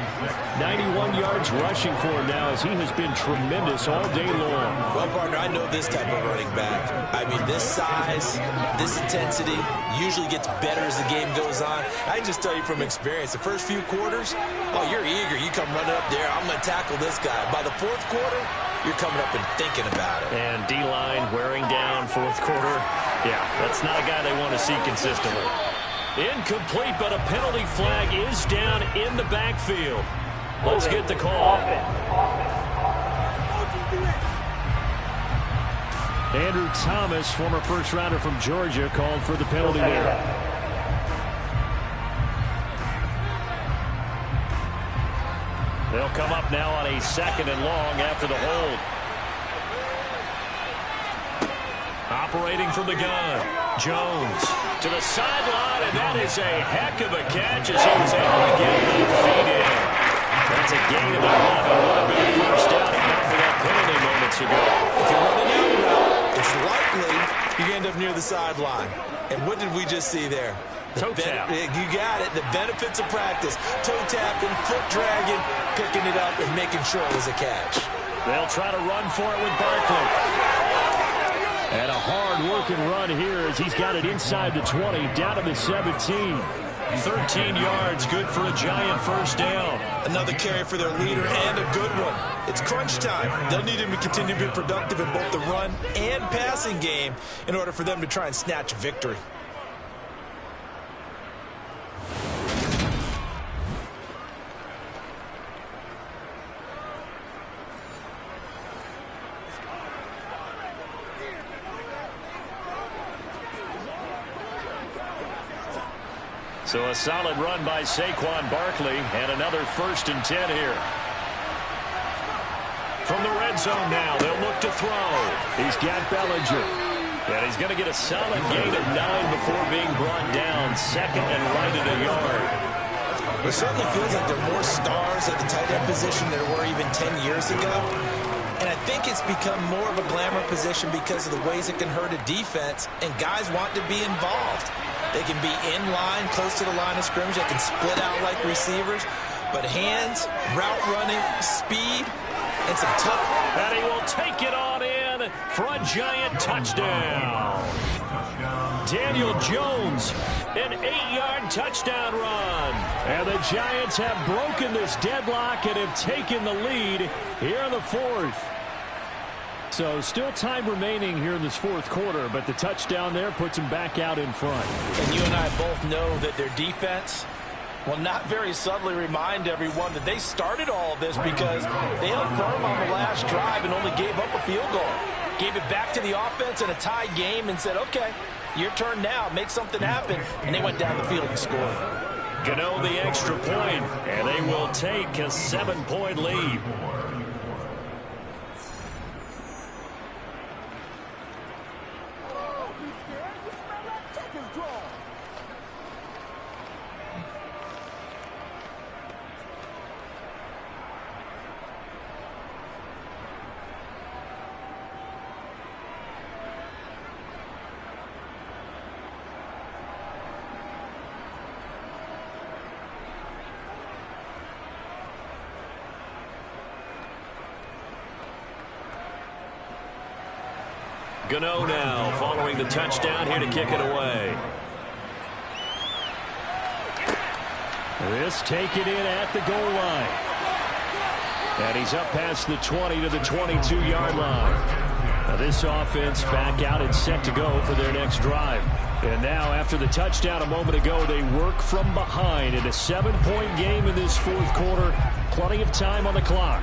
S5: 91 yards rushing for him now as he has been tremendous all day long.
S4: Well, partner, I know this type of running back. I mean, this size, this intensity usually gets better as the game goes on. I can just tell you from experience, the first few quarters, oh, you're eager. You come running up there, I'm going to tackle this guy. By the 4th quarter, you're coming up and thinking about it.
S2: And D-line wearing down 4th quarter. Yeah, that's not a guy they want to see consistently. Incomplete, but a penalty flag is down in the backfield. Let's get the call.
S5: Andrew Thomas, former first-rounder from Georgia, called for the penalty there.
S2: They'll come up now on a 2nd and long after the hold. Operating from the gun, Jones to the sideline, and that is a heck of a catch as he was able to get the feet in. That's a gain of 11. Would have been a first down if not for that penalty moments ago.
S4: If you're running out route, it's likely you end up near the sideline. And what did we just see there?
S2: Toe tap.
S4: You got it. The benefits of practice. Toe tapping, foot dragging, picking it up, and making sure it was a catch.
S2: They'll try to run for it with Barkley.
S5: And a hard-working run here as he's got it inside the 20, down to the 17.
S2: 13 yards, good for a Giant first down.
S4: Another carry for their leader and a good one. It's crunch time. They'll need him to continue to be productive in both the run and passing game in order for them to try and snatch a victory.
S2: So a solid run by Saquon Barkley and another 1st and 10 here. From the red zone now, they'll look to throw.
S5: He's got Bellinger.
S2: And he's going to get a solid gain of 9 before being brought down. 2nd and right at a yard.
S4: It certainly feels like there are more stars at the tight end position than there were even 10 years ago. And I think it's become more of a glamour position because of the ways it can hurt a defense, and guys want to be involved. They can be in line, close to the line of scrimmage. They can split out like receivers. But hands, route running, speed, and some tough.
S2: And he will take it on in for a Giant touchdown. Daniel Jones, an 8-yard touchdown run.
S5: And the Giants have broken this deadlock and have taken the lead here in the 4th. So still time remaining here in this 4th quarter, but the touchdown there puts them back out in front.
S3: And you and I both know that their defense will not very subtly remind everyone that they started all of this because they held firm on the last drive and only gave up a field goal. Gave it back to the offense in a tie game and said, okay, your turn now, make something happen. And they went down the field and scored.
S2: Gano the extra point, and they will take a 7-point lead. Gano now following the touchdown here to kick it away.
S5: This take it in at the goal line. And he's up past the 20 to the 22-yard line. Now this offense back out and set to go for their next drive. And now after the touchdown a moment ago, they work from behind in a 7-point game in this 4th quarter. Plenty of time on the clock.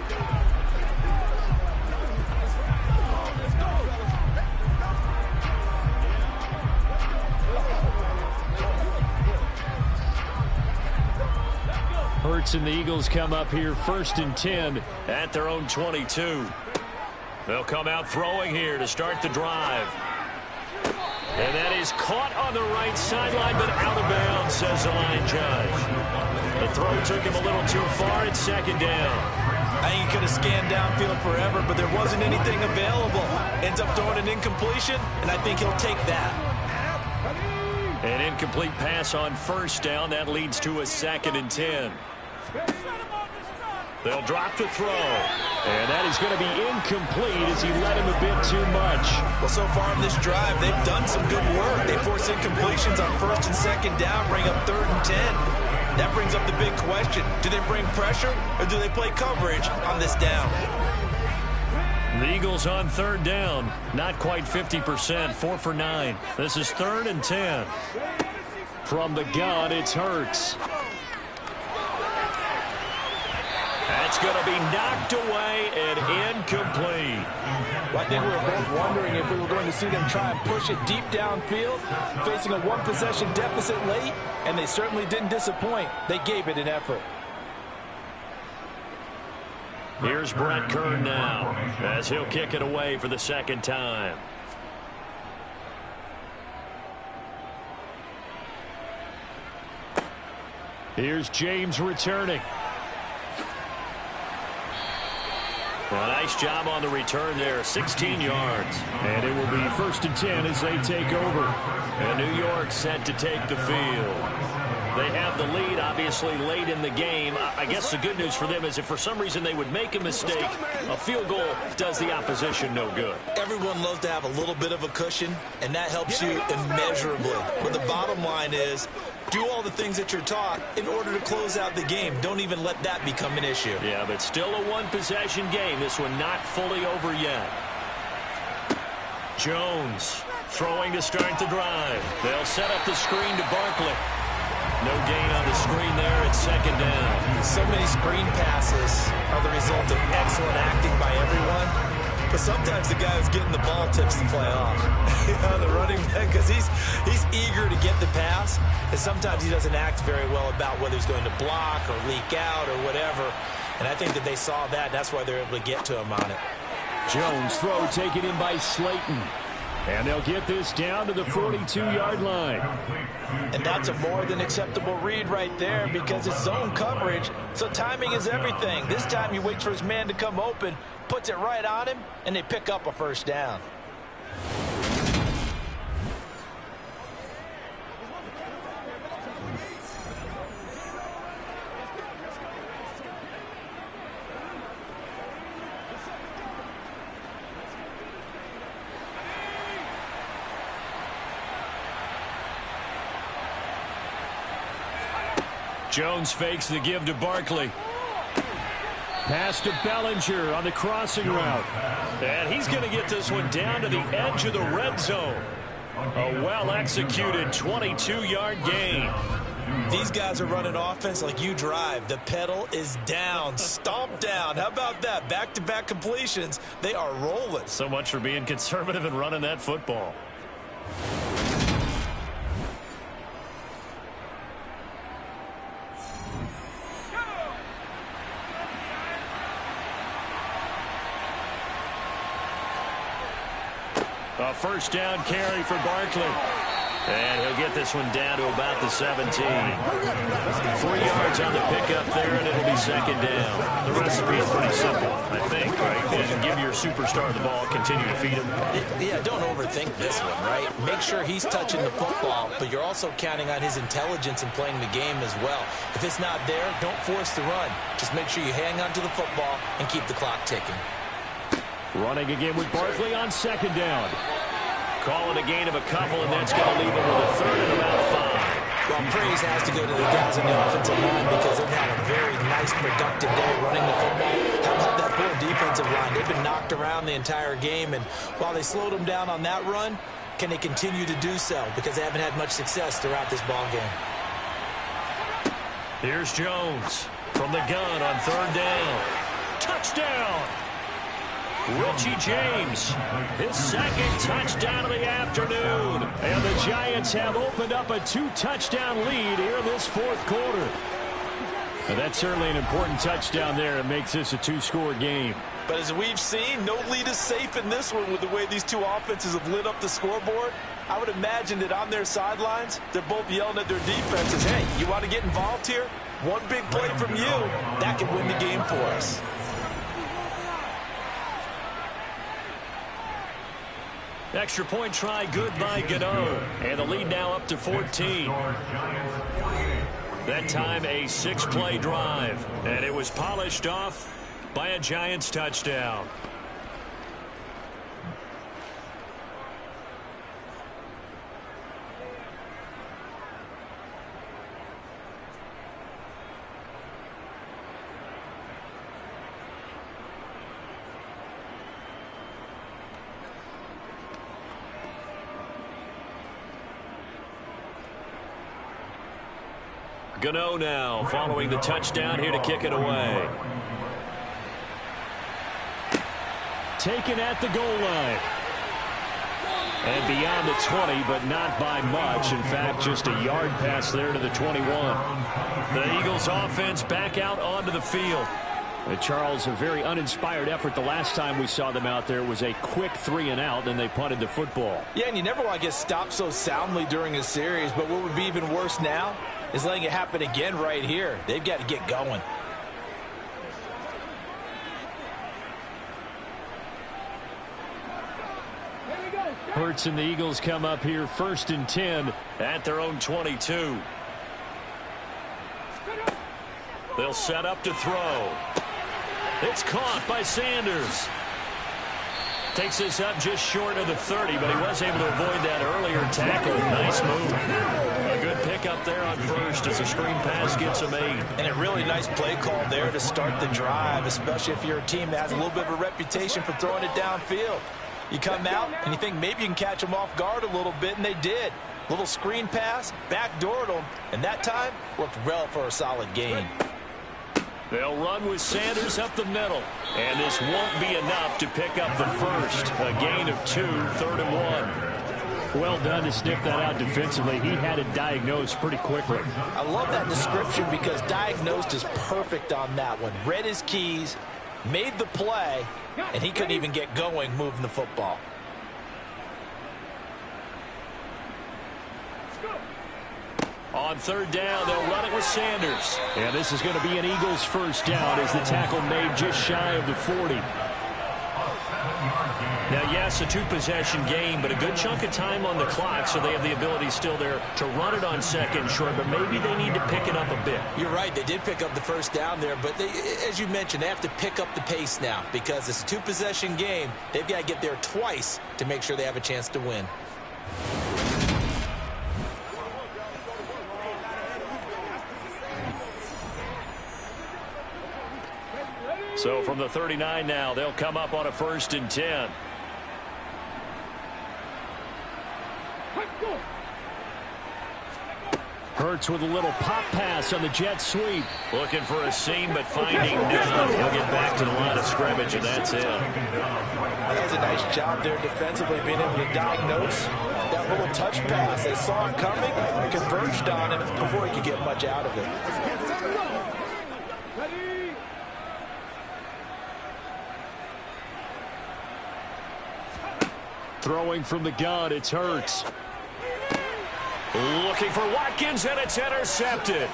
S5: Hurts and the Eagles come up here 1st and 10
S2: at their own 22. They'll come out throwing here to start the drive. And that is caught on the right sideline, but out of bounds, says the line judge. The throw took him a little too far. It's 2nd down.
S4: I think he could have scanned downfield forever, but there wasn't anything available. Ends up throwing an incompletion, and I think he'll take that.
S2: An incomplete pass on first down. That leads to a 2nd and 10. They'll drop the throw. And that is going to be incomplete as he led him a bit too much.
S4: Well, so far in this drive, they've done some good work. They force incompletions on 1st and 2nd down, bring up 3rd and 10. That brings up the big question. Do they bring pressure or do they play coverage on this down?
S2: The Eagles on 3rd down. Not quite 50%. 4 for 9. This is 3rd and 10. From the gun, it's Hurts. That's going to be knocked away and incomplete.
S3: Well, I think we were both wondering if we were going to see them try and push it deep downfield, facing a one-possession deficit late, and they certainly didn't disappoint. They gave it an effort.
S2: Here's Brett Kern now as he'll kick it away for the 2nd time. Here's James returning. Well, nice job on the return there, 16 yards. And it will be 1st and 10 as they take over. And New York set to take the field. They have the lead, obviously, late in the game. I guess the good news for them is if for some reason they would make a mistake, a field goal does the opposition no good.
S4: Everyone loves to have a little bit of a cushion, and that helps you immeasurably. But the bottom line is, do all the things that you're taught in order to close out the game. Don't even let that become an issue.
S2: Yeah, but still a one-possession game. This one not fully over yet. Jones throwing to start the drive. They'll set up the screen to Barkley. No gain on the screen there. It's 2nd down.
S4: So many screen passes are the result of excellent acting by everyone. But sometimes the guy who's getting the ball tips the play off. The running back, because he's eager to get the pass. And sometimes he doesn't act very well about whether he's going to block or leak out or whatever. And I think that they saw that. That's why they're able to get to him on it.
S2: Jones throw taken in by Slayton. And they'll get this down to the 42-yard line.
S3: And that's a more than acceptable read right there because it's zone coverage, so timing is everything. This time he waits for his man to come open, puts it right on him, and they pick up a 1st down.
S2: Jones fakes the give to Barkley. Pass to Bellinger on the crossing route. And he's going to get this one down to the edge of the red zone. A well-executed 22-yard gain.
S4: These guys are running offense like you drive. The pedal is down, stomped down. How about that? Back-to-back completions. They are rolling.
S2: So much for being conservative and running that football. A 1st down carry for Barkley. And he'll get this one down to about the 17. 3 yards on the pickup there, and it'll be 2nd down. The recipe is pretty simple, I think, right? And give your superstar the ball, continue to feed him.
S3: Yeah, don't overthink this one, right? Make sure he's touching the football, but you're also counting on his intelligence in playing the game as well. If it's not there, don't force the run. Just make sure you hang on to the football and keep the clock ticking.
S2: Running again with Barkley on 2nd down. Calling a gain of a couple, and that's going to leave him with a 3rd and about 5.
S3: Well, praise has to go to the guys on the offensive line because they've had a very nice, productive day running the football. How about that poor defensive line? They've been knocked around the entire game, and while they slowed them down on that run, can they continue to do so? Because they haven't had much success throughout this ball game.
S2: Here's Jones from the gun on 3rd down. Touchdown! Richie James, his 2nd touchdown of the afternoon. And the Giants have opened up a 2-touchdown lead here in this 4th quarter. And that's certainly an important touchdown there. It makes this a 2-score game.
S4: But as we've seen, no lead is safe in this one with the way these two offenses have lit up the scoreboard. I would imagine that on their sidelines, they're both yelling at their defenses, hey, you want to get involved here? One big play from you, that could win the game for us.
S2: Extra point try good by Gano. And the lead now up to 14. That time a 6-play drive. And it was polished off by a Giants touchdown. Gano now following the touchdown here to kick it away. Taken at the goal line. And beyond the 20, but not by much. In fact, just a yard pass there to the 21. The Eagles offense back out onto the field. Charles, a very uninspired effort. The last time we saw them out there was a quick 3-and-out, and they punted the football.
S3: Yeah, and you never want to get stopped so soundly during a series, but what would be even worse now is letting it happen again right here. They've got to get going.
S2: Hurts and the Eagles come up here 1st and 10 at their own 22. They'll set up to throw. It's caught by Sanders. Takes this up just short of the 30, but he was able to avoid that earlier tackle. Nice move. A good pickup there on first as a screen pass gets a made.
S3: And a really nice play call there to start the drive, especially if you're a team that has a little bit of a reputation for throwing it downfield. You come out and you think maybe you can catch them off guard a little bit, and they did. Little screen pass, backdoored them, and that time worked well for a solid gain.
S2: They'll run with Sanders up the middle. And this won't be enough to pick up the first. A gain of 2, 3rd and 1. Well done to sniff that out defensively. He had it diagnosed pretty quickly.
S3: I love that description because diagnosed is perfect on that one. Read his keys, made the play, and he couldn't even get going moving the football.
S2: On 3rd down, they'll run it with Sanders. And this is going to be an Eagles first down as the tackle made just shy of the 40. Now, yes, a 2-possession game, but a good chunk of time on the clock, so they have the ability still there to run it on 2nd short, but maybe they need to pick it up a bit.
S3: You're right. They did pick up the first down there, but as you mentioned, they have to pick up the pace now because it's a 2-possession game. They've got to get there twice to make sure they have a chance to win.
S2: So from the 39 now, they'll come up on a 1st and 10. Hurts with a little pop pass on the jet sweep. Looking for a seam, but finding none. He'll get back to the line of scrimmage, and that's it.
S3: That was a nice job there defensively, being able to diagnose that little touch pass. They saw it coming, converged on him before he could get much out of it.
S2: Throwing from the gun, it's Hurts. Looking for Watkins, and it's intercepted.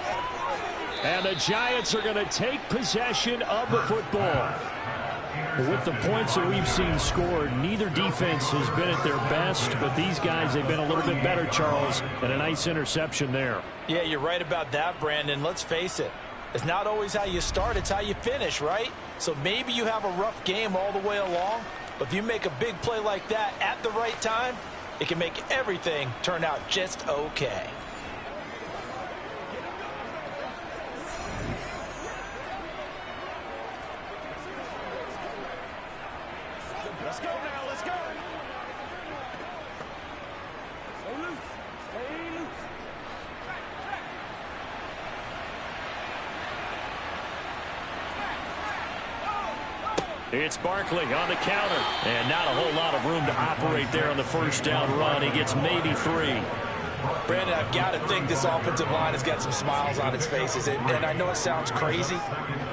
S2: And the Giants are going to take possession of the football. With the points that we've seen scored, neither defense has been at their best, but these guys have been a little bit better, Charles, and a nice interception there.
S3: Yeah, you're right about that, Brandon. Let's face it. It's not always how you start, it's how you finish, right? So maybe you have a rough game all the way along, but if you make a big play like that at the right time, it can make everything turn out just okay.
S7: Let's go now, let's go. Stay loose, stay loose.
S2: It's Barkley on the counter. And not a whole lot of room to operate there on the first down run. He gets maybe 3.
S3: Brandon, I've got to think this offensive line has got some smiles on its faces. And I know it sounds crazy,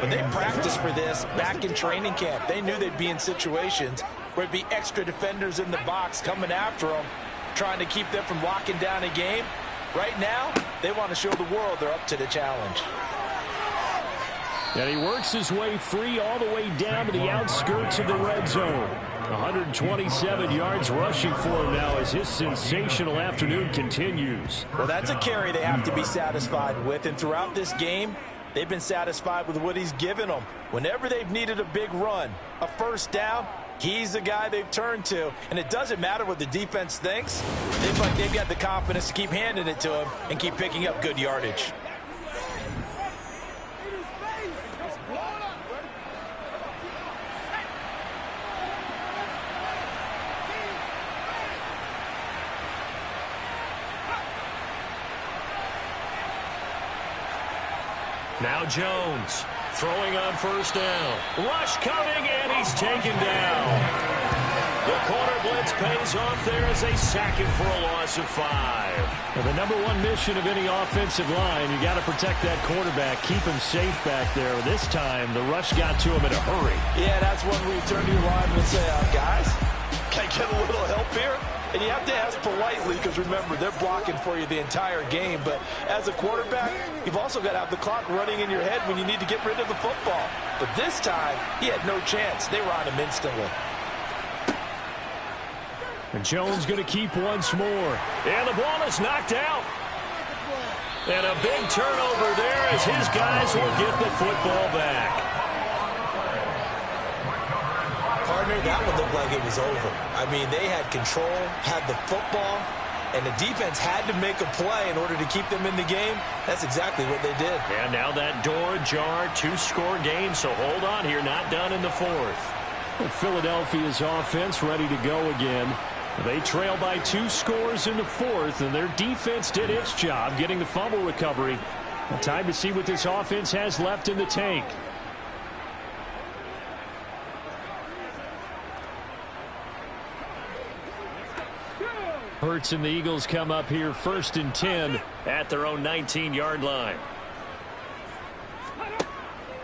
S3: but they practiced for this back in training camp. They knew they'd be in situations where it'd be extra defenders in the box coming after them, trying to keep them from locking down a game. Right now, they want to show the world they're up to the challenge.
S5: And he works his way free all the way down to the outskirts of the red zone. 127 yards rushing for him now as his sensational afternoon continues.
S3: Well, that's a carry they have to be satisfied with. And throughout this game, they've been satisfied with what he's given them. Whenever they've needed a big run, a first down, he's the guy they've turned to. And it doesn't matter what the defense thinks. They've got the confidence to keep handing it to him and keep picking up good yardage.
S5: Now Jones throwing on first down. Rush coming, and he's taken down. The corner blitz pays off there as they sack him for a loss of 5. Well, the number one mission of any offensive line, you got to protect that quarterback, keep him safe back there. This time, the rush got to him in a hurry.
S3: Yeah, that's when we turn to your lineman and say, guys, can I get a little help here? And you have to ask politely because, remember, they're blocking for you the entire game. But as a quarterback, you've also got to have the clock running in your head when you need to get rid of the football. But this time, he had no chance. They were on him instantly.
S5: And Jones going to keep once more. And the ball is knocked out. And a big turnover there as his guys will get the football back.
S3: Partner, that one looked like it was over. I mean, they had control, had the football, and the defense had to make a play in order to keep them in the game. That's exactly what they did.
S5: And now that door ajar, 2-score game, so hold on here, not done in the 4th. Philadelphia's offense ready to go again. They trail by 2 scores in the 4th, and their defense did its job getting the fumble recovery. Time to see what this offense has left in the tank. Hurts and the Eagles come up here 1st and 10 at their own 19-yard line.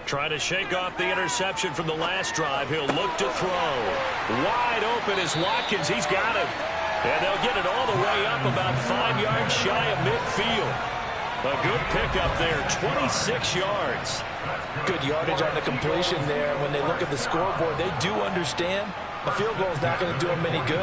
S5: Trying to shake off the interception from the last drive. He'll look to throw. Wide open is Watkins. He's got him. And they'll get it all the way up about 5 yards shy of midfield. A good pickup there, 26 yards.
S3: Good yardage on the completion there. When they look at the scoreboard, they do understand a field goal is not going to do them any good.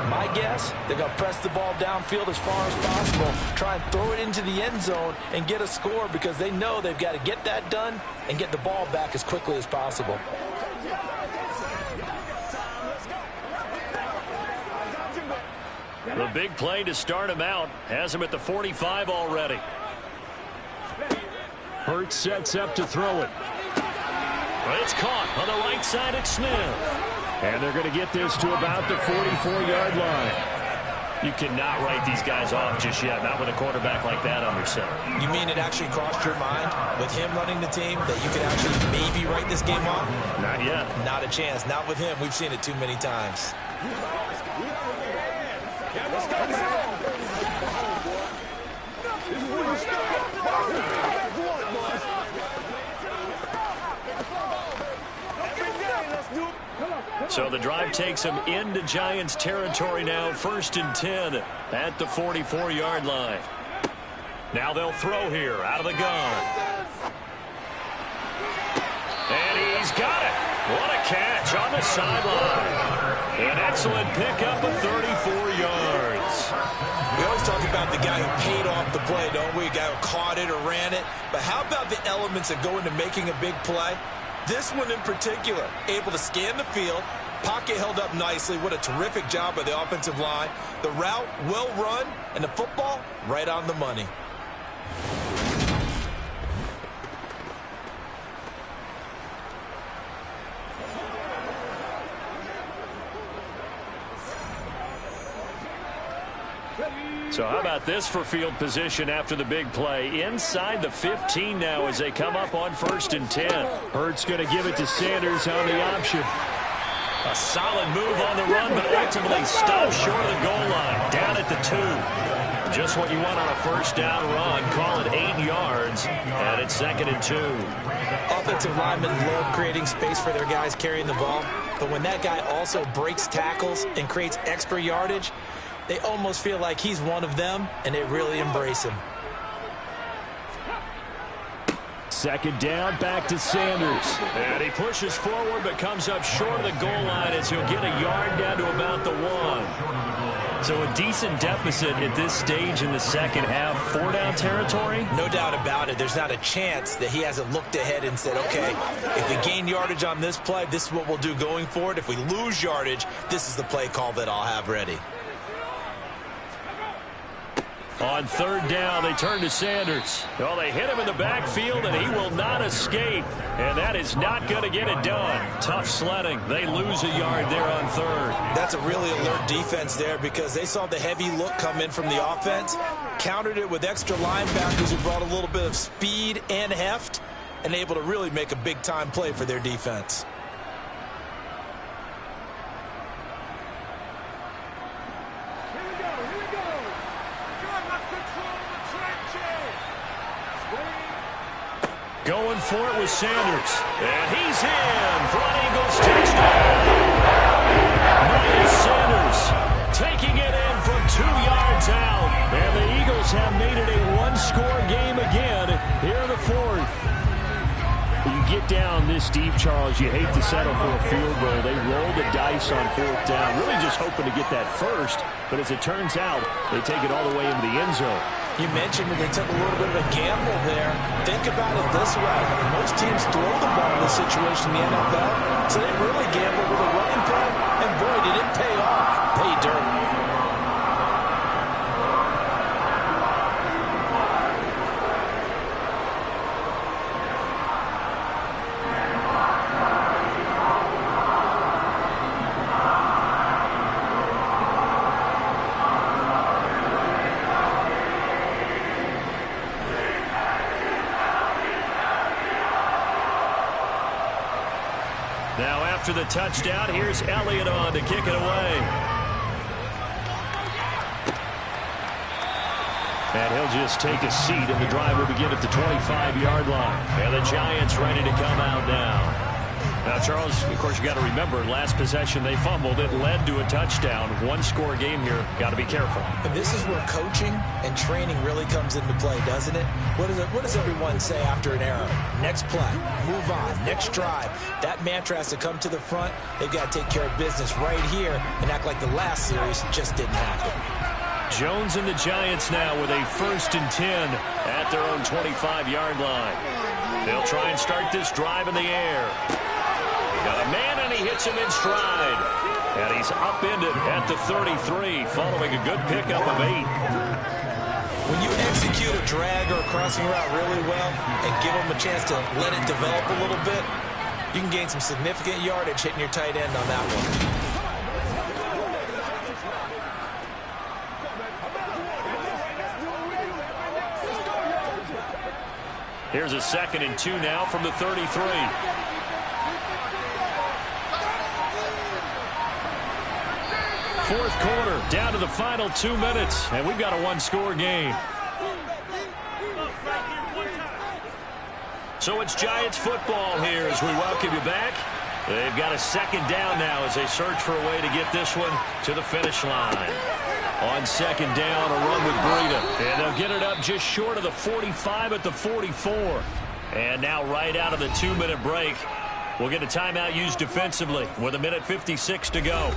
S3: My guess, they're going to press the ball downfield as far as possible, try and throw it into the end zone and get a score because they know they've got to get that done and get the ball back as quickly as possible.
S5: The big play to start him out has him at the 45 already. Hurts sets up to throw it. It's caught on the right side at Smith. And they're going to get this to about the 44-yard line. You cannot write these guys off just yet, not with a quarterback like that under center.
S3: You mean it actually crossed your mind with him running the team that you could actually maybe write this game off?
S5: Not yet.
S3: Not a chance. Not with him. We've seen it too many times.
S5: So the drive takes them into Giants territory now, 1st and 10 at the 44-yard line. Now they'll throw here out of the gun. And he's got it. What a catch on the sideline. An excellent pickup of 34 yards.
S4: We always talk about the guy who paid off the play, don't we? A guy who caught it or ran it. But how about the elements that go into making a big play? This one in particular, able to scan the field, pocket held up nicely. What a terrific job by the offensive line. The route well run, and the football right on the money.
S5: So how about this for field position after the big play? Inside the 15 now as they come up on 1st and 10. Hurts going to give it to Sanders on the option. A solid move on the run, but ultimately stopped short of the goal line. Down at the 2. Just what you want on a first down run. Call it 8 yards, and it's 2nd and 2.
S3: Offensive linemen love creating space for their guys carrying the ball, but when that guy also breaks tackles and creates extra yardage, they almost feel like he's one of them, and they really embrace him.
S2: Second down, back to Sanders. And he pushes forward but comes up short of the goal line as he'll get a yard down to about the 1. So a decent deficit at this stage in the second half. 4-down territory?
S3: No doubt about it. There's not a chance that he hasn't looked ahead and said, okay, if we gain yardage on this play, this is what we'll do going forward. If we lose yardage, this is the play call that I'll have ready.
S2: On third down, they turn to Sanders. Well, they hit him in the backfield, and he will not escape. And that is not going to get it done. Tough sledding. They lose a yard there on third.
S3: That's a really alert defense there because they saw the heavy look come in from the offense, countered it with extra linebackers who brought a little bit of speed and heft, and able to really make a big-time play for their defense.
S2: Going for it with Sanders. And he's in for an Eagles touchdown. Miles Sanders taking it in from 2 yards out. And the Eagles have made it a one-score game again here in the fourth. You get down this deep, Charles, you hate to settle for a field goal. They roll the dice on fourth down, really just hoping to get that first. But as it turns out, they take it all the way into the end zone.
S3: You mentioned that they took a little bit of a gamble there. Think about it this way. Most teams throw the ball in this situation in the NFL, so they really gambled with a running play, and boy, did it pay off. Pay dirt.
S2: After the touchdown, here's Elliott on to kick it away. And he'll just take a seat, and the drive will begin at the 25-yard line. And the Giants ready to come out now. Now, Charles, of course, you got to remember, last possession they fumbled. It led to a touchdown. One-score game here. Got to be careful.
S3: And this is where coaching and training really comes into play, doesn't it? What does everyone say after an error? Next play, move on, next drive. That mantra has to come to the front. They've got to take care of business right here and act like the last series just didn't happen.
S2: Jones and the Giants now with a 1st and 10 at their own 25-yard line. They'll try and start this drive in the air. Got a man, and he hits him in stride. And he's upended at the 33, following a good pickup of 8.
S3: When you execute a drag or a crossing route really well and give them a chance to let it develop a little bit, you can gain some significant yardage hitting your tight end on that one.
S2: Here's a 2nd and 2 now from the 33. Fourth quarter, down to the final 2 minutes, and we've got a one-score game. So it's Giants football here as we welcome you back. They've got a 2nd down now as they search for a way to get this one to the finish line. On 2nd down, a run with Breida. And they'll get it up just short of the 45 at the 44. And now right out of the 2-minute break, we'll get a timeout used defensively with 1:56 to go.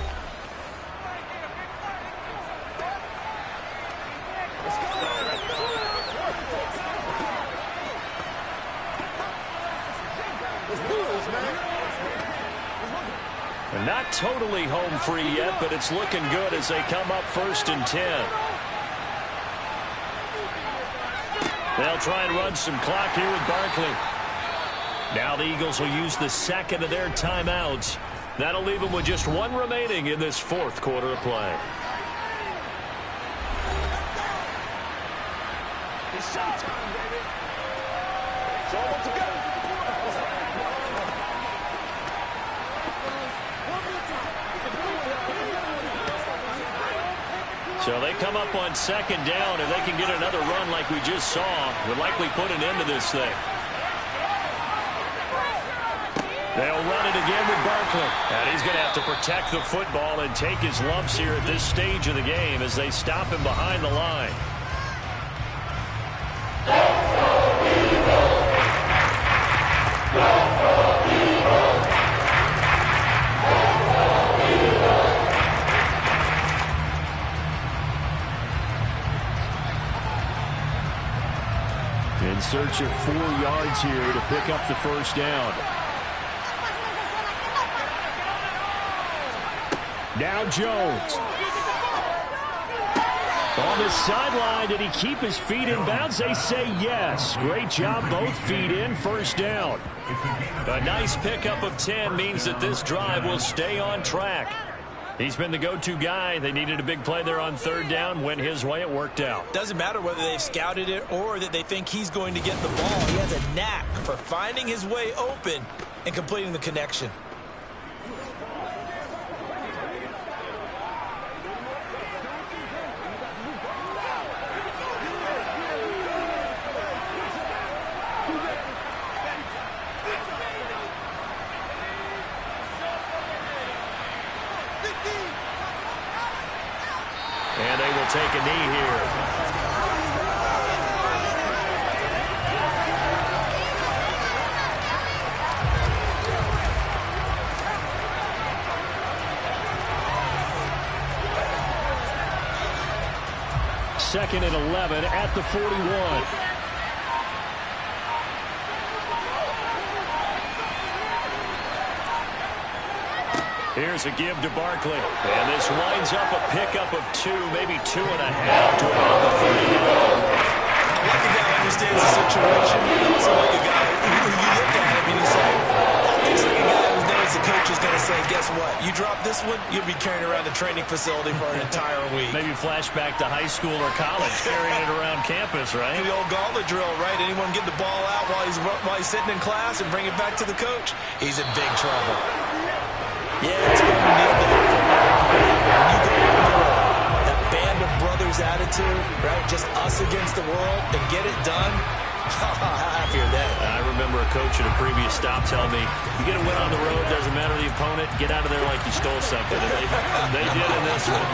S2: Not totally home free yet, but it's looking good as they come up 1st and 10. They'll try and run some clock here with Barkley. Now the Eagles will use the 2nd of their timeouts. That'll leave them with just 1 remaining in this 4th quarter of play.
S7: It's showtime, baby. Show them to go.
S2: So they come up on 2nd down, and they can get another run like we just saw. Would likely put an end to this thing. They'll run it again with Barkley. And he's going to have to protect the football and take his lumps here at this stage of the game as they stop him behind the line. search of 4 yards here to pick up the first down. Now Jones. On the sideline, did he keep his feet in bounds? They say yes. Great job, both feet in, first down. A nice pickup of 10 means that this drive will stay on track. He's been the go-to guy. They needed a big play there on third down. Went his way, it worked out.
S3: Doesn't matter whether they've scouted it or that they think he's going to get the ball. He has a knack for finding his way open and completing the connection.
S2: And they will take a knee here. Second and 11 at the 41. Here's a give to Barkley. And this winds up a pickup of 2, maybe 2.5 to about the 39.
S3: I like a guy who understands the situation. I also like a guy who you look at him and you say, that looks like a guy who knows the coach is going to say, guess what? You drop this one, you'll be carrying around the training facility for an entire week.
S2: Maybe flashback to high school or college, carrying it around campus, right?
S3: The old gauntlet drill, right? Anyone get the ball out while he's sitting in class and bring it back to the coach? He's in big trouble. Yeah, it's fun to need that. When you go on the road, that band of brothers attitude, right? Just us against the world and get it done. How happy are they?
S2: I remember a coach at a previous stop telling me, you get a win on the road, doesn't matter the opponent, get out of there like you stole something. And they did in this one.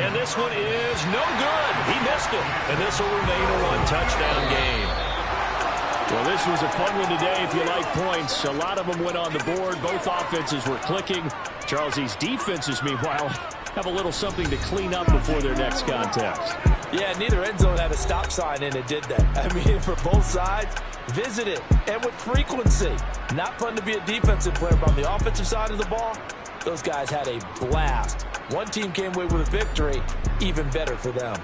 S2: And this one is no good. He missed it. And this will remain a 1-touchdown game. Well, this was a fun one today if you like points. A lot of them went on the board. Both offenses were clicking. Charles, these defenses, meanwhile, have a little something to clean up before their next contest.
S3: Yeah, neither end zone had a stop sign in it, did they? I mean, for both sides, visit it, and with frequency. Not fun to be a defensive player, but on the offensive side of the ball, those guys had a blast. One team came away with a victory, even better for them.